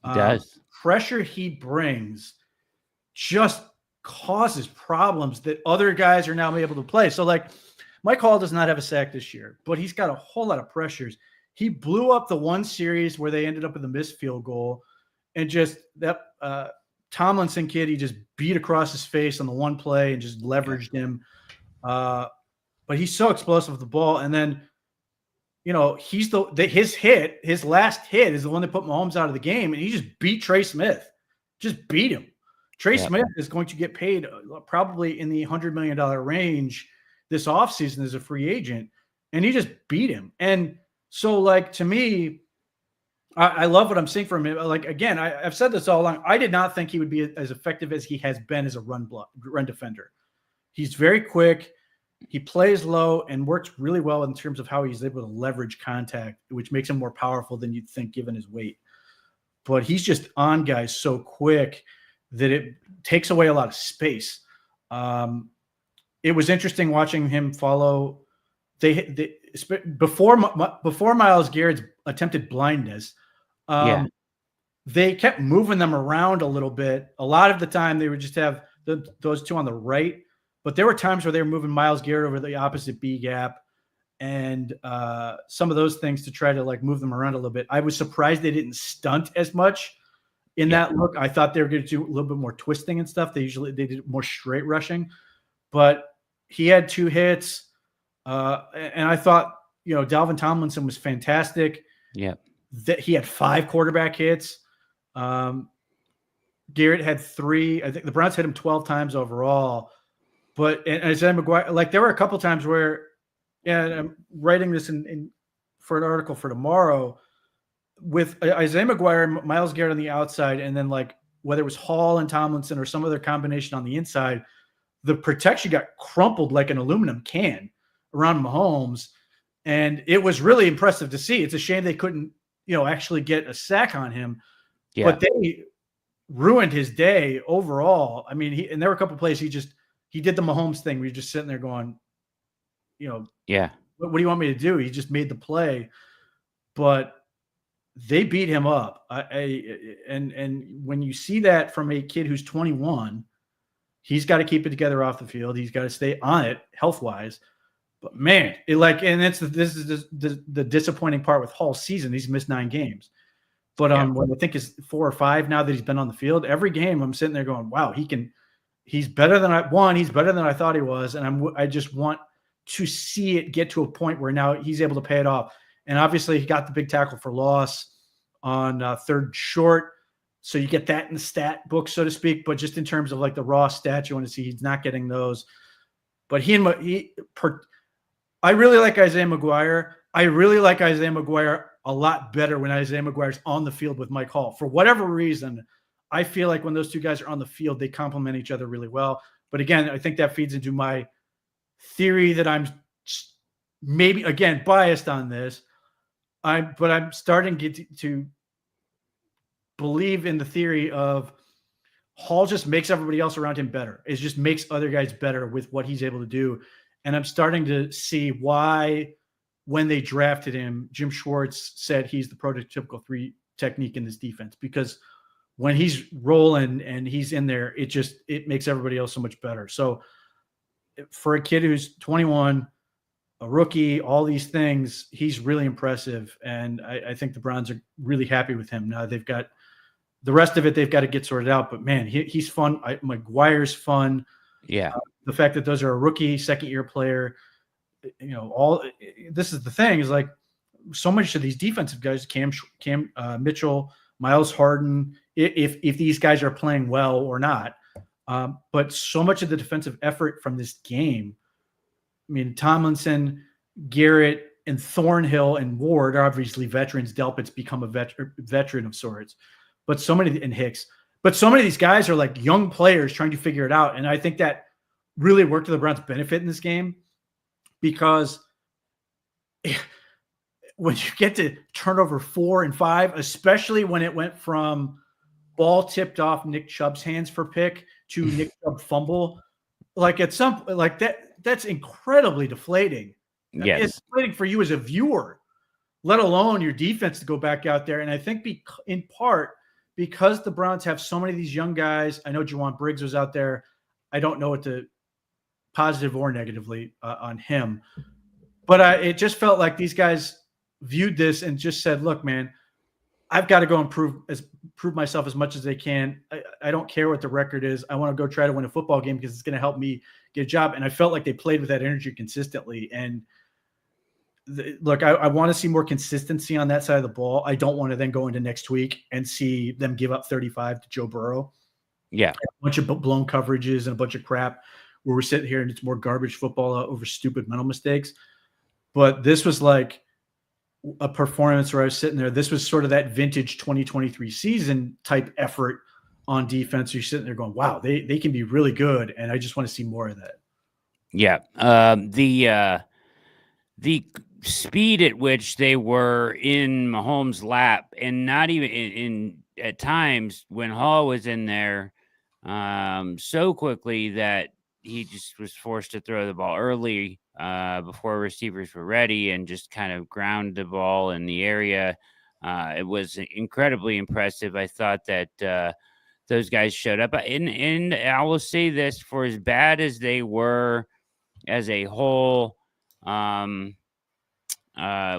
He does. Pressure he brings just causes problems that other guys are now able to play. So, like, Mike Hall does not have a sack this year, but he's got a whole lot of pressures. He blew up the one series where they ended up with a missed field goal, and just that Tomlinson kid, he just beat across his face on the one play and just leveraged him. But he's so explosive with the ball. And then, he's his last hit is the one that put Mahomes out of the game, and he just beat Trey Smith. Just beat him. Trey Smith is going to get paid probably in the $100 million range this offseason as a free agent, and he just beat him. And so, like, to me, I love what I'm seeing from him. Like, again, I've said this all along. I did not think he would be as effective as he has been as a run defender. He's very quick. He plays low and works really well in terms of how he's able to leverage contact, which makes him more powerful than you'd think given his weight. But he's just on guys so quick that it takes away a lot of space. It was interesting watching him follow. Before Myles Garrett's attempted blindness, they kept moving them around a little bit. A lot of the time they would just have those two on the right, but there were times where they were moving Myles Garrett over the opposite B gap and some of those things to try to like move them around a little bit. I was surprised they didn't stunt as much in that look. I thought they were going to do a little bit more twisting and stuff. They did more straight rushing, but he had 2 hits. And I thought, Dalvin Tomlinson was fantastic. Yeah. That he had 5 quarterback hits. Garrett had 3. I think the Browns hit him 12 times overall. But and Isaiah McGuire, like there were a couple times where, and I'm writing this for an article for tomorrow with Isaiah McGuire and Myles Garrett on the outside, and then like whether it was Hall and Tomlinson or some other combination on the inside, the protection got crumpled like an aluminum can around Mahomes. And it was really impressive to see. It's a shame they couldn't, actually get a sack on him. Yeah. But they ruined his day overall. I mean, and there were a couple of plays he did the Mahomes thing where you're just sitting there going, what do you want me to do? He just made the play. But they beat him up. And when you see that from a kid who's 21, he's got to keep it together off the field. He's got to stay on it health-wise. But man, this is the disappointing part with Hall's season. He's missed 9 games. But what I think is 4 or 5 now that he's been on the field, every game I'm sitting there going, wow, he's better than he's better than I thought he was. And I just want to see it get to a point where now he's able to pay it off. And obviously he got the big tackle for loss. on third short. So you get that in the stat book, so to speak. But just in terms of like the raw stats you want to see, he's not getting those. But I really like Isaiah McGuire. I really like Isaiah McGuire a lot better when Isaiah McGuire's on the field with Mike Hall. For whatever reason, I feel like when those two guys are on the field, they complement each other really well. But again, I think that feeds into my theory that I'm maybe, again, biased on this. But I'm starting to believe in the theory of Hall just makes everybody else around him better. It just makes other guys better with what he's able to do. And I'm starting to see why, when they drafted him, Jim Schwartz said he's the prototypical 3 technique in this defense, because when he's rolling and he's in there, it makes everybody else so much better. So for a kid who's 21, a rookie, all these things, he's really impressive. And I think the Browns are really happy with him. Now they've got the rest of it, they've got to get sorted out. But man, he's fun. McGuire's fun. Yeah. The fact that those are a rookie, second-year player, this is the thing, is like so much of these defensive guys, Cam Mitchell, Miles Harden, if these guys are playing well or not. But so much of the defensive effort from this game, I mean, Tomlinson, Garrett, and Thornhill and Ward are obviously veterans. Delpit's become a veteran of sorts. But so many, and Hicks, but so many of these guys are like young players trying to figure it out. And I think that really worked to the Browns' benefit in this game, because when you get to turnover 4 and 5, especially when it went from ball tipped off Nick Chubb's hands for pick to Nick Chubb fumble, like at some like that's incredibly deflating. Yes. It's deflating for you as a viewer, let alone your defense to go back out there. And I think in part because the Browns have so many of these young guys. I know Juwan Briggs was out there. I don't know what to positive or negatively on him, but it just felt like these guys viewed this and just said, look, man, I've got to go and prove myself as much as they can. I don't care what the record is. I want to go try to win a football game because it's going to help me get a job. And I felt like they played with that energy consistently. And look, I want to see more consistency on that side of the ball. I don't want to then go into next week and see them give up 35 to Joe Burrow. Yeah. A bunch of blown coverages and a bunch of crap where we're sitting here and it's more garbage football over stupid mental mistakes. But this was like a performance where I was sitting there. This was sort of that vintage 2023 season type effort on defense. You're sitting there going, wow, they can be really good. And I just want to see more of that. Yeah. The speed at which they were in Mahomes' lap, and not even in at times when Hall was in there so quickly that he just was forced to throw the ball early before receivers were ready and just kind of ground the ball in the area. It was incredibly impressive. I thought that those guys showed up. And I will say this, for as bad as they were as a whole,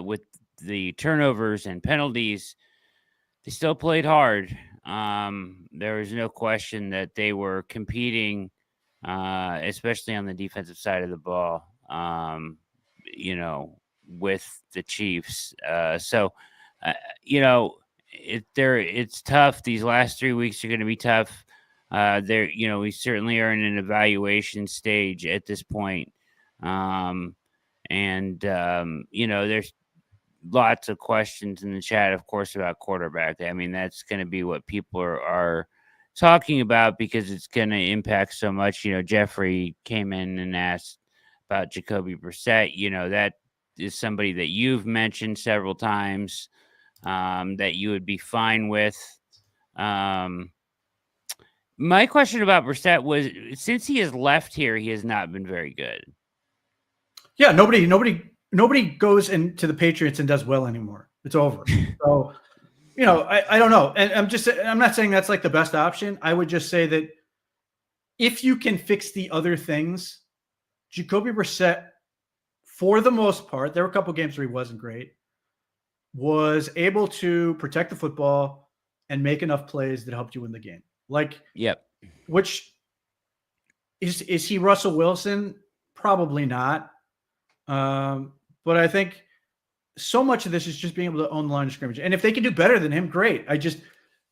with the turnovers and penalties, they still played hard. There was no question that they were competing, especially on the defensive side of the ball, with the Chiefs. It's tough. These last 3 weeks are going to be tough. We certainly are in an evaluation stage at this point. There's lots of questions in the chat, of course, about quarterback. I mean, that's going to be what people are talking about because it's going to impact so much. Jeffrey came in and asked about Jacoby Brissett. That is somebody that you've mentioned several times that you would be fine with. My question about Brissett was, since he has left here, he has not been very good. Yeah, nobody goes into the Patriots and does well anymore. It's over. So, I don't know. And I'm not saying that's like the best option. I would just say that if you can fix the other things, Jacoby Brissett, for the most part, there were a couple games where he wasn't great, was able to protect the football and make enough plays that helped you win the game. Yep. Which is he Russell Wilson? Probably not. But I think so much of this is just being able to own the line of scrimmage. And if they can do better than him, great.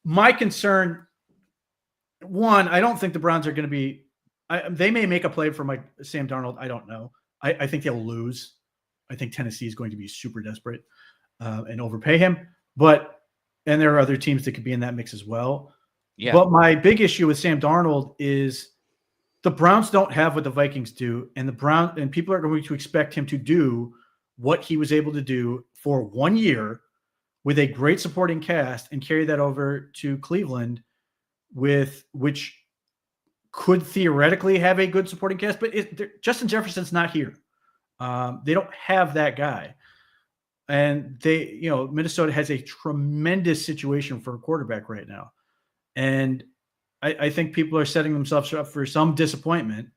My concern, one, I don't think the Browns are going to be, they may make a play for Sam Darnold. I don't know. I think they'll lose. I think Tennessee is going to be super desperate and overpay him. And there are other teams that could be in that mix as well. Yeah. But my big issue with Sam Darnold is the Browns don't have what the Vikings do, and people are going to expect him to do what he was able to do for 1 year with a great supporting cast and carry that over to Cleveland which could theoretically have a good supporting cast, but Justin Jefferson's not here. They don't have that guy. And Minnesota has a tremendous situation for a quarterback right now. And I think people are setting themselves up for some disappointment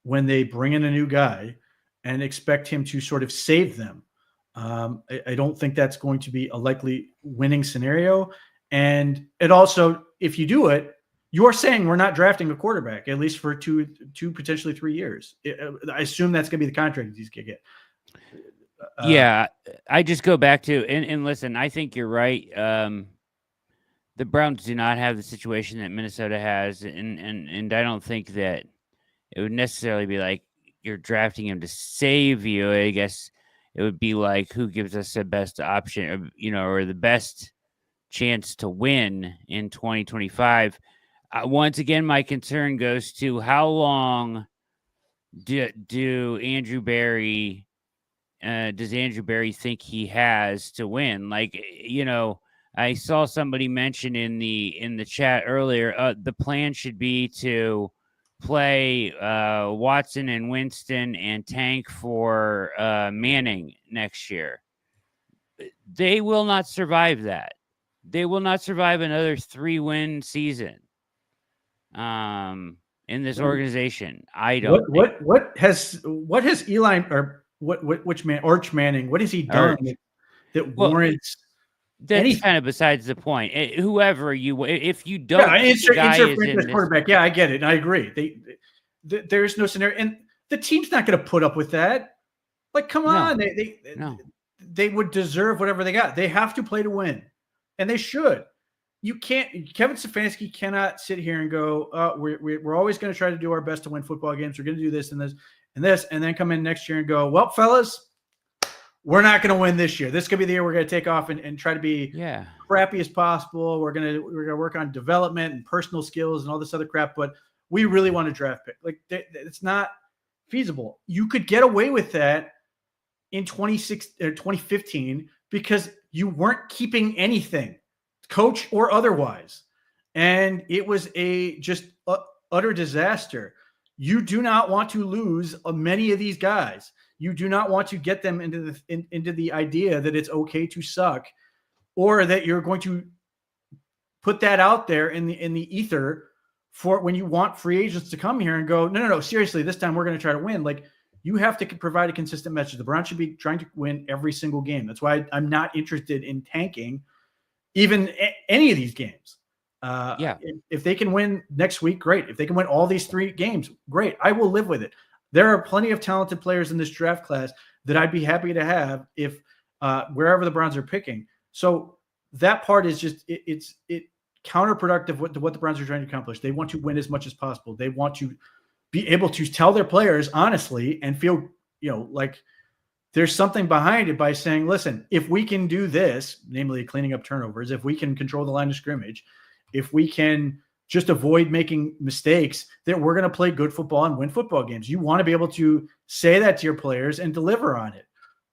when they bring in a new guy and expect him to sort of save them. I don't think that's going to be a likely winning scenario. And it also, if you do it, you're saying we're not drafting a quarterback, at least for two potentially 3 years. I assume that's going to be the contract he's going to get. Yeah, I just go back to and listen. I think you're right. The Browns do not have the situation that Minnesota has, and I don't think that it would necessarily be like you're drafting him to save you. I guess it would be like who gives us the best option, or the best chance to win in 2025. Once again, my concern goes to how long do Andrew Berry does Andrew Berry think he has to win? I saw somebody mention in the chat earlier, the plan should be to play Watson and Winston and tank for Manning next year. They will not survive that. They will not survive another 3-win season in this organization. I don't. What has Eli or Arch Manning? What has he done that warrants? That's anything? Kind of besides the point. Whoever if you don't, insert quarterback. Yeah, I get it. I agree. There's no scenario, and the team's not going to put up with that. Like, come on, they would deserve whatever they got. They have to play to win, and they should. You can't. Kevin Stefanski cannot sit here and go, we're always going to try to do our best to win football games. We're going to do this and this and this, and then come in next year and go, well, fellas, we're not going to win this year. This could be the year we're going to take off and try to be crappy as possible. We're going to work on development and personal skills and all this other crap, but we really want to draft pick. Like, it's not feasible. You could get away with that in 2015 because you weren't keeping anything, coach or otherwise, and it was just utter disaster. You do not want to lose many of these guys. You do not want to get them into the idea that it's okay to suck, or that you're going to put that out there in the ether for when you want free agents to come here and go, no, seriously, this time we're going to try to win. Like, you have to provide a consistent message. The Browns should be trying to win every single game. That's why I'm not interested in tanking even any of these games. If they can win next week, great. If they can win all these 3 games, great. I will live with it. There are plenty of talented players in this draft class that I'd be happy to have if wherever the Browns are picking. So that part is just it's counterproductive to what the Browns are trying to accomplish. They want to win as much as possible. They want to be able to tell their players honestly and feel like there's something behind it by saying, listen, if we can do this, namely cleaning up turnovers, if we can control the line of scrimmage, if we can just avoid making mistakes, that we're going to play good football and win football games. You want to be able to say that to your players and deliver on it.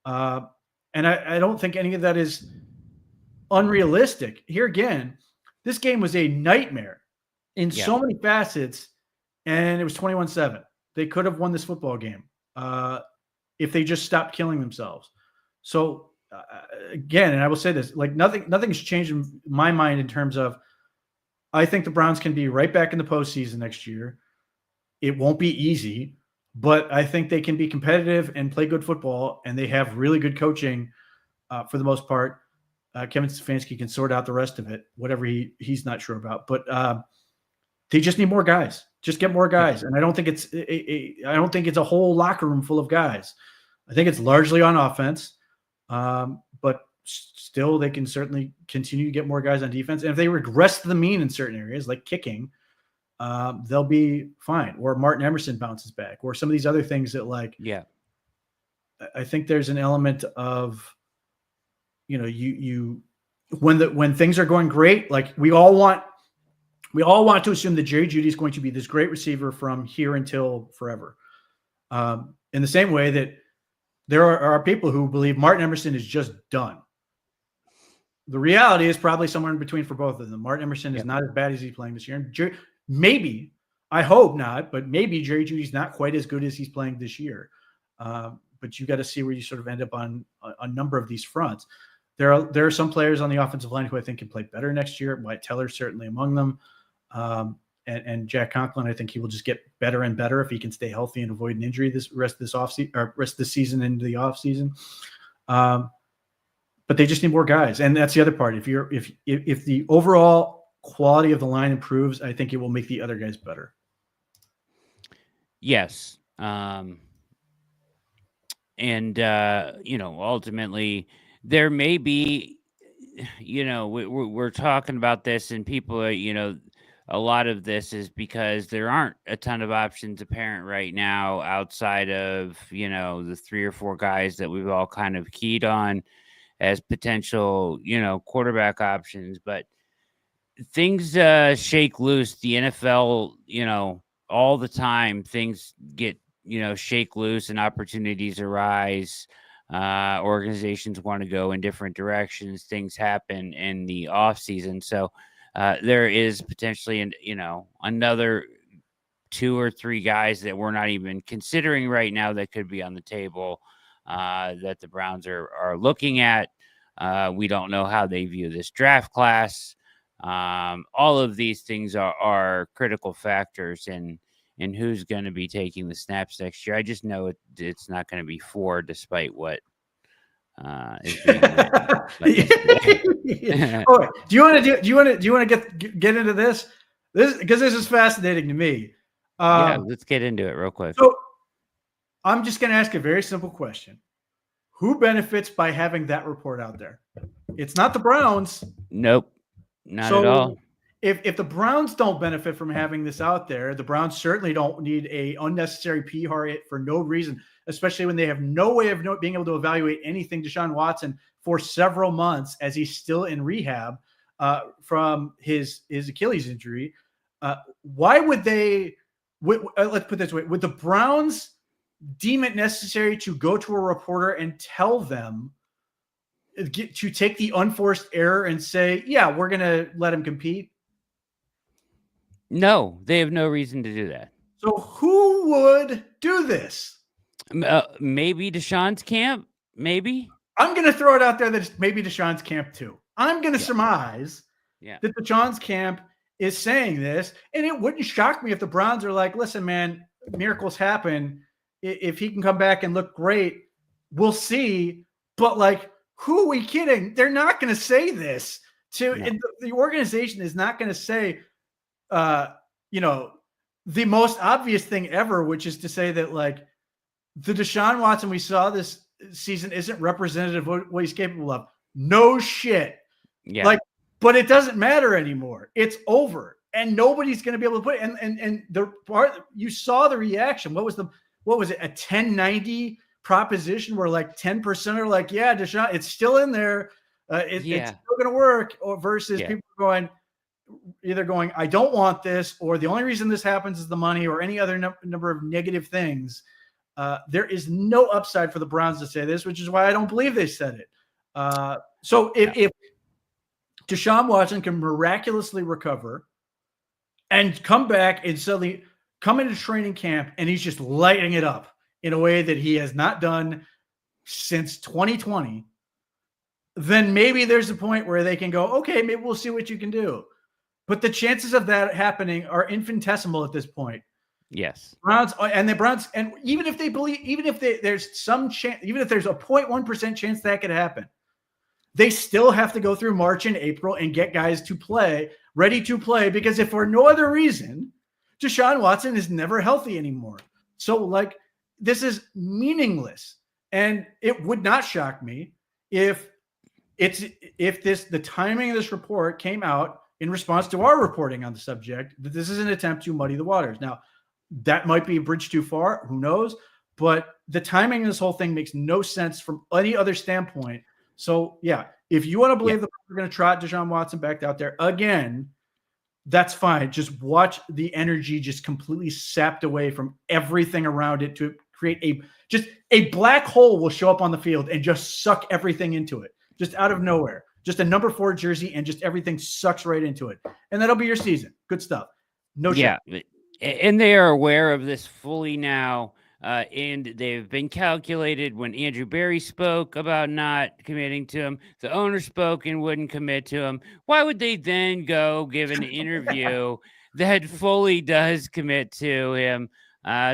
And I don't think any of that is unrealistic. Here again, this game was a nightmare in so many facets, and it was 21-7. They could have won this football game if they just stopped killing themselves. So again, and I will say this, like nothing's changed in my mind in terms of, I think the Browns can be right back in the postseason next year. It won't be easy, but I think they can be competitive and play good football, and they have really good coaching for the most part. Kevin Stefanski can sort out the rest of it, whatever he's not sure about. But they just need more guys. Just get more guys, and I don't think it's a whole locker room full of guys. I think it's largely on offense. But still, they can certainly continue to get more guys on defense. And if they regress to the mean in certain areas, like kicking, they'll be fine. Or Martin Emerson bounces back, or some of these other things that, like, Yeah. I think there's an element of, when things are going great, like we all want to assume that Jerry Judy is going to be this great receiver from here until forever. In the same way that there are people who believe Martin Emerson is just done. The reality is probably somewhere in between for both of them. Martin Emerson is not as bad as he's playing this year. And maybe, I hope not, but maybe Jerry Judy's not quite as good as he's playing this year. But you got to see where you sort of end up on a number of these fronts. There are some players on the offensive line who I think can play better next year. Wyatt Teller's certainly among them. And Jack Conklin, I think he will just get better and better if he can stay healthy and avoid an injury rest of the season into the offseason. But they just need more guys, and that's the other part. If the overall quality of the line improves, I think it will make the other guys better. Yes, and ultimately there may be, we're talking about this, and people are, a lot of this is because there aren't a ton of options apparent right now outside of, the 3 or 4 guys that we've all kind of keyed on as potential, quarterback options. But things shake loose. The NFL, all the time, things get, shake loose and opportunities arise. Organizations want to go in different directions. Things happen in the off season. So there is potentially, another 2 or 3 guys that we're not even considering right now that could be on the table that the Browns are looking at. We don't know how they view this draft class. All of these things are critical factors in who's going to be taking the snaps next year. I just know it's not going to be 4, despite what is being written. Oh, do you want to get into this? Because this is fascinating to me. Yeah, let's get into it real quick. So I'm just going to ask a very simple question. Who benefits by having that report out there? It's not the Browns. Nope, not at all. If the Browns don't benefit from having this out there, the Browns certainly don't need a unnecessary PR hit for no reason, especially when they have no way of being able to evaluate anything Deshaun Watson for several months as he's still in rehab from his Achilles injury. Why would they? Let's put it this way: would the Browns deem it necessary to go to a reporter and tell them to take the unforced error and say, "Yeah, we're going to let him compete"? No, they have no reason to do that. So who would do this? Maybe Deshaun's camp. Maybe. I'm going to throw it out there that it's maybe Deshaun's camp too. I'm going to surmise that Deshaun's camp is saying this, and it wouldn't shock me if the Browns are like, "Listen, man, miracles happen. If he can come back and look great, we'll see." But like, who are we kidding? They're not going to say this the organization is not going to say, the most obvious thing ever, which is to say that like the Deshaun Watson we saw this season isn't representative of what he's capable of. No shit. Yeah. Like, but it doesn't matter anymore. It's over, and nobody's going to be able to put it. And the part you saw the reaction. What was it? A 1090 proposition where like 10% are like, "Yeah, Deshaun, it's still in there. It's still going to work," or versus people either going, "I don't want this," or "the only reason this happens is the money," or any other number of negative things. There is no upside for the Browns to say this, which is why I don't believe they said it. So if Deshaun Watson can miraculously recover and come back and suddenly come into training camp and he's just lighting it up in a way that he has not done since 2020, then maybe there's a point where they can go, "Okay, maybe we'll see what you can do." But the chances of that happening are infinitesimal at this point. Yes. Browns, and even if there's some chance, even if there's a 0.1% chance that could happen, they still have to go through March and April and get guys to play, ready to play, because if for no other reason, Deshaun Watson is never healthy anymore. So like, this is meaningless. And it would not shock me if the timing of this report came out in response to our reporting on the subject, that this is an attempt to muddy the waters. Now, that might be a bridge too far. Who knows? But the timing of this whole thing makes no sense from any other standpoint. So, yeah, if you want to believe that we're going to trot Deshaun Watson back out there again, that's fine. Just watch the energy just completely sapped away from everything around it to create a black hole will show up on the field and just suck everything into it, just out of nowhere. Just a number 4 jersey and just everything sucks right into it. And that'll be your season. Good stuff. No shit. Yeah. And they are aware of this fully now. And they've been calculated. When Andrew Berry spoke about not committing to him, the owner spoke and wouldn't commit to him. Why would they then go give an interview that fully does commit to him?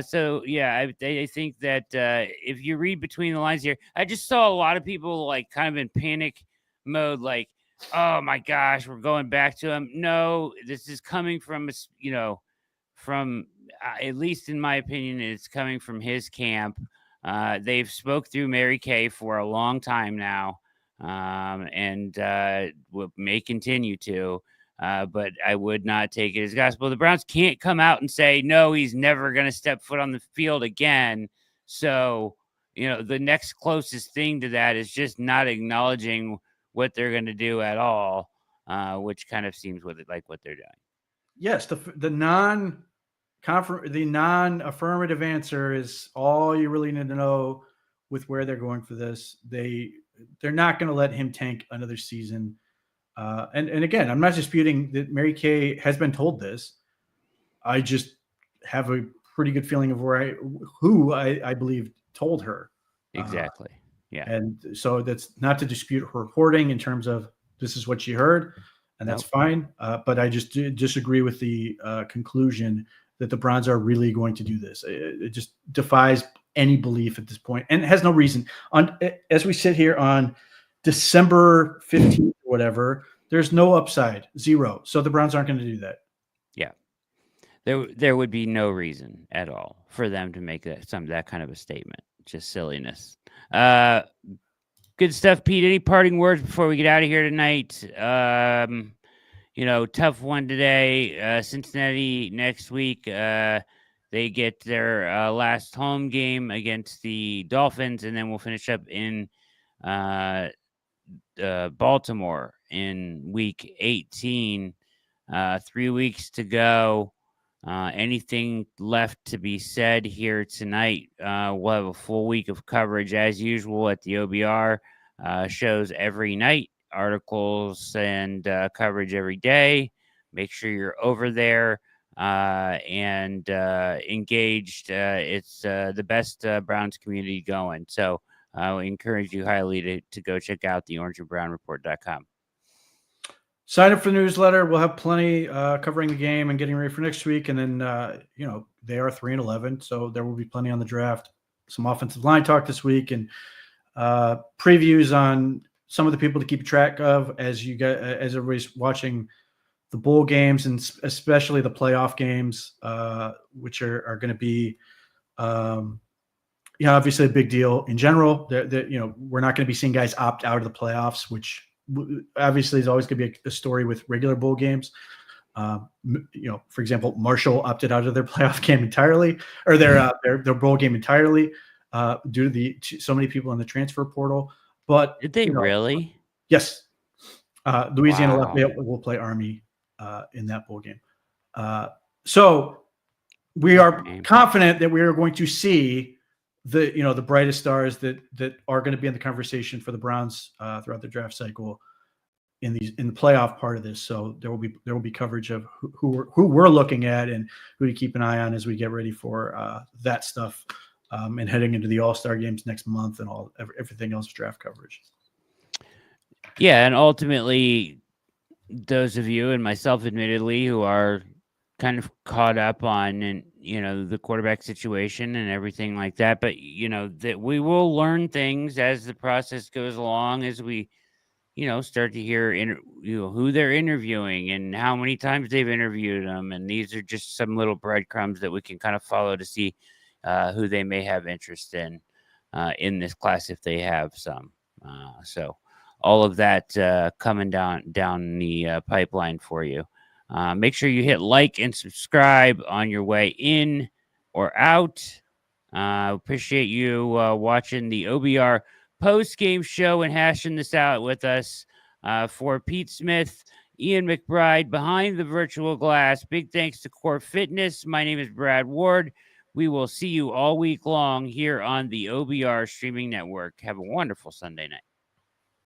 So yeah, I think that if you read between the lines here, I just saw a lot of people like kind of in panic mode, like, oh my gosh, we're going back to him. No, this is coming from from at least in my opinion, it's coming from his camp. They've spoke through Mary Kay for a long time now, and may continue to. But I would not take it as gospel. The Browns can't come out and say, no, he's never going to step foot on the field again. So, the next closest thing to that is just not acknowledging what they're going to do at all, which kind of seems like what they're doing. Yes, the non-affirmative answer is all you really need to know with where they're going for this. They're not going to let him tank another season. And again, I'm not disputing that Mary Kay has been told this. I just have a pretty good feeling of who I believe told her. Exactly. Yeah. And so that's not to dispute her reporting in terms of this is what she heard, and that's fine. But I just disagree with the conclusion that the Browns are really going to do this. It just defies any belief at this point, and has no reason. As we sit here on December 15th or whatever, there's no upside, 0. So the Browns aren't going to do that. Yeah. There would be no reason at all for them to make that kind of a statement. Just silliness. Good stuff, Pete. Any parting words before we get out of here tonight? Tough one today. Cincinnati next week. They get their last home game against the Dolphins, and then we'll finish up in Baltimore in week 18. 3 weeks to go. Anything left to be said here tonight? We'll have a full week of coverage as usual at the OBR. Shows every night, articles and coverage every day. Make sure you're over there and engaged. It's the best Browns community going. So I encourage you highly to go check out the orangeandbrownreport.com. Sign up for the newsletter. We'll have plenty covering the game and getting ready for next week. And then, they are 3-11, so there will be plenty on the draft. Some offensive line talk this week and previews on some of the people to keep track of as everybody's watching the bowl games and especially the playoff games, which are going to be, obviously a big deal in general. We're not going to be seeing guys opt out of the playoffs, which obviously is always going to be a story with regular bowl games. For example, Marshall opted out of their playoff game entirely, or their bowl game entirely, due to so many people in the transfer portal. But did they really? Yes. Louisiana Lafayette will play Army in that bowl game. So we are confident that we are going to see the brightest stars that are going to be in the conversation for the Browns throughout the draft cycle in the playoff part of this. So there will be coverage of who we're looking at and who to keep an eye on as we get ready for that stuff and heading into the All-Star games next month and everything else draft coverage. Yeah, and ultimately, those of you and myself, admittedly, who are kind of caught up on the quarterback situation and everything like that, but that we will learn things as the process goes along, as we start to hear who they're interviewing and how many times they've interviewed them, and these are just some little breadcrumbs that we can kind of follow to see who they may have interest in this class if they have some. So all of that coming down the pipeline for you. Make sure you hit like and subscribe on your way in or out. Appreciate you watching the OBR post-game show and hashing this out with us. For Pete Smith, Ian McBride, behind the virtual glass, big thanks to Core Fitness. My name is Brad Ward. We will see you all week long here on the OBR streaming network. Have a wonderful Sunday night.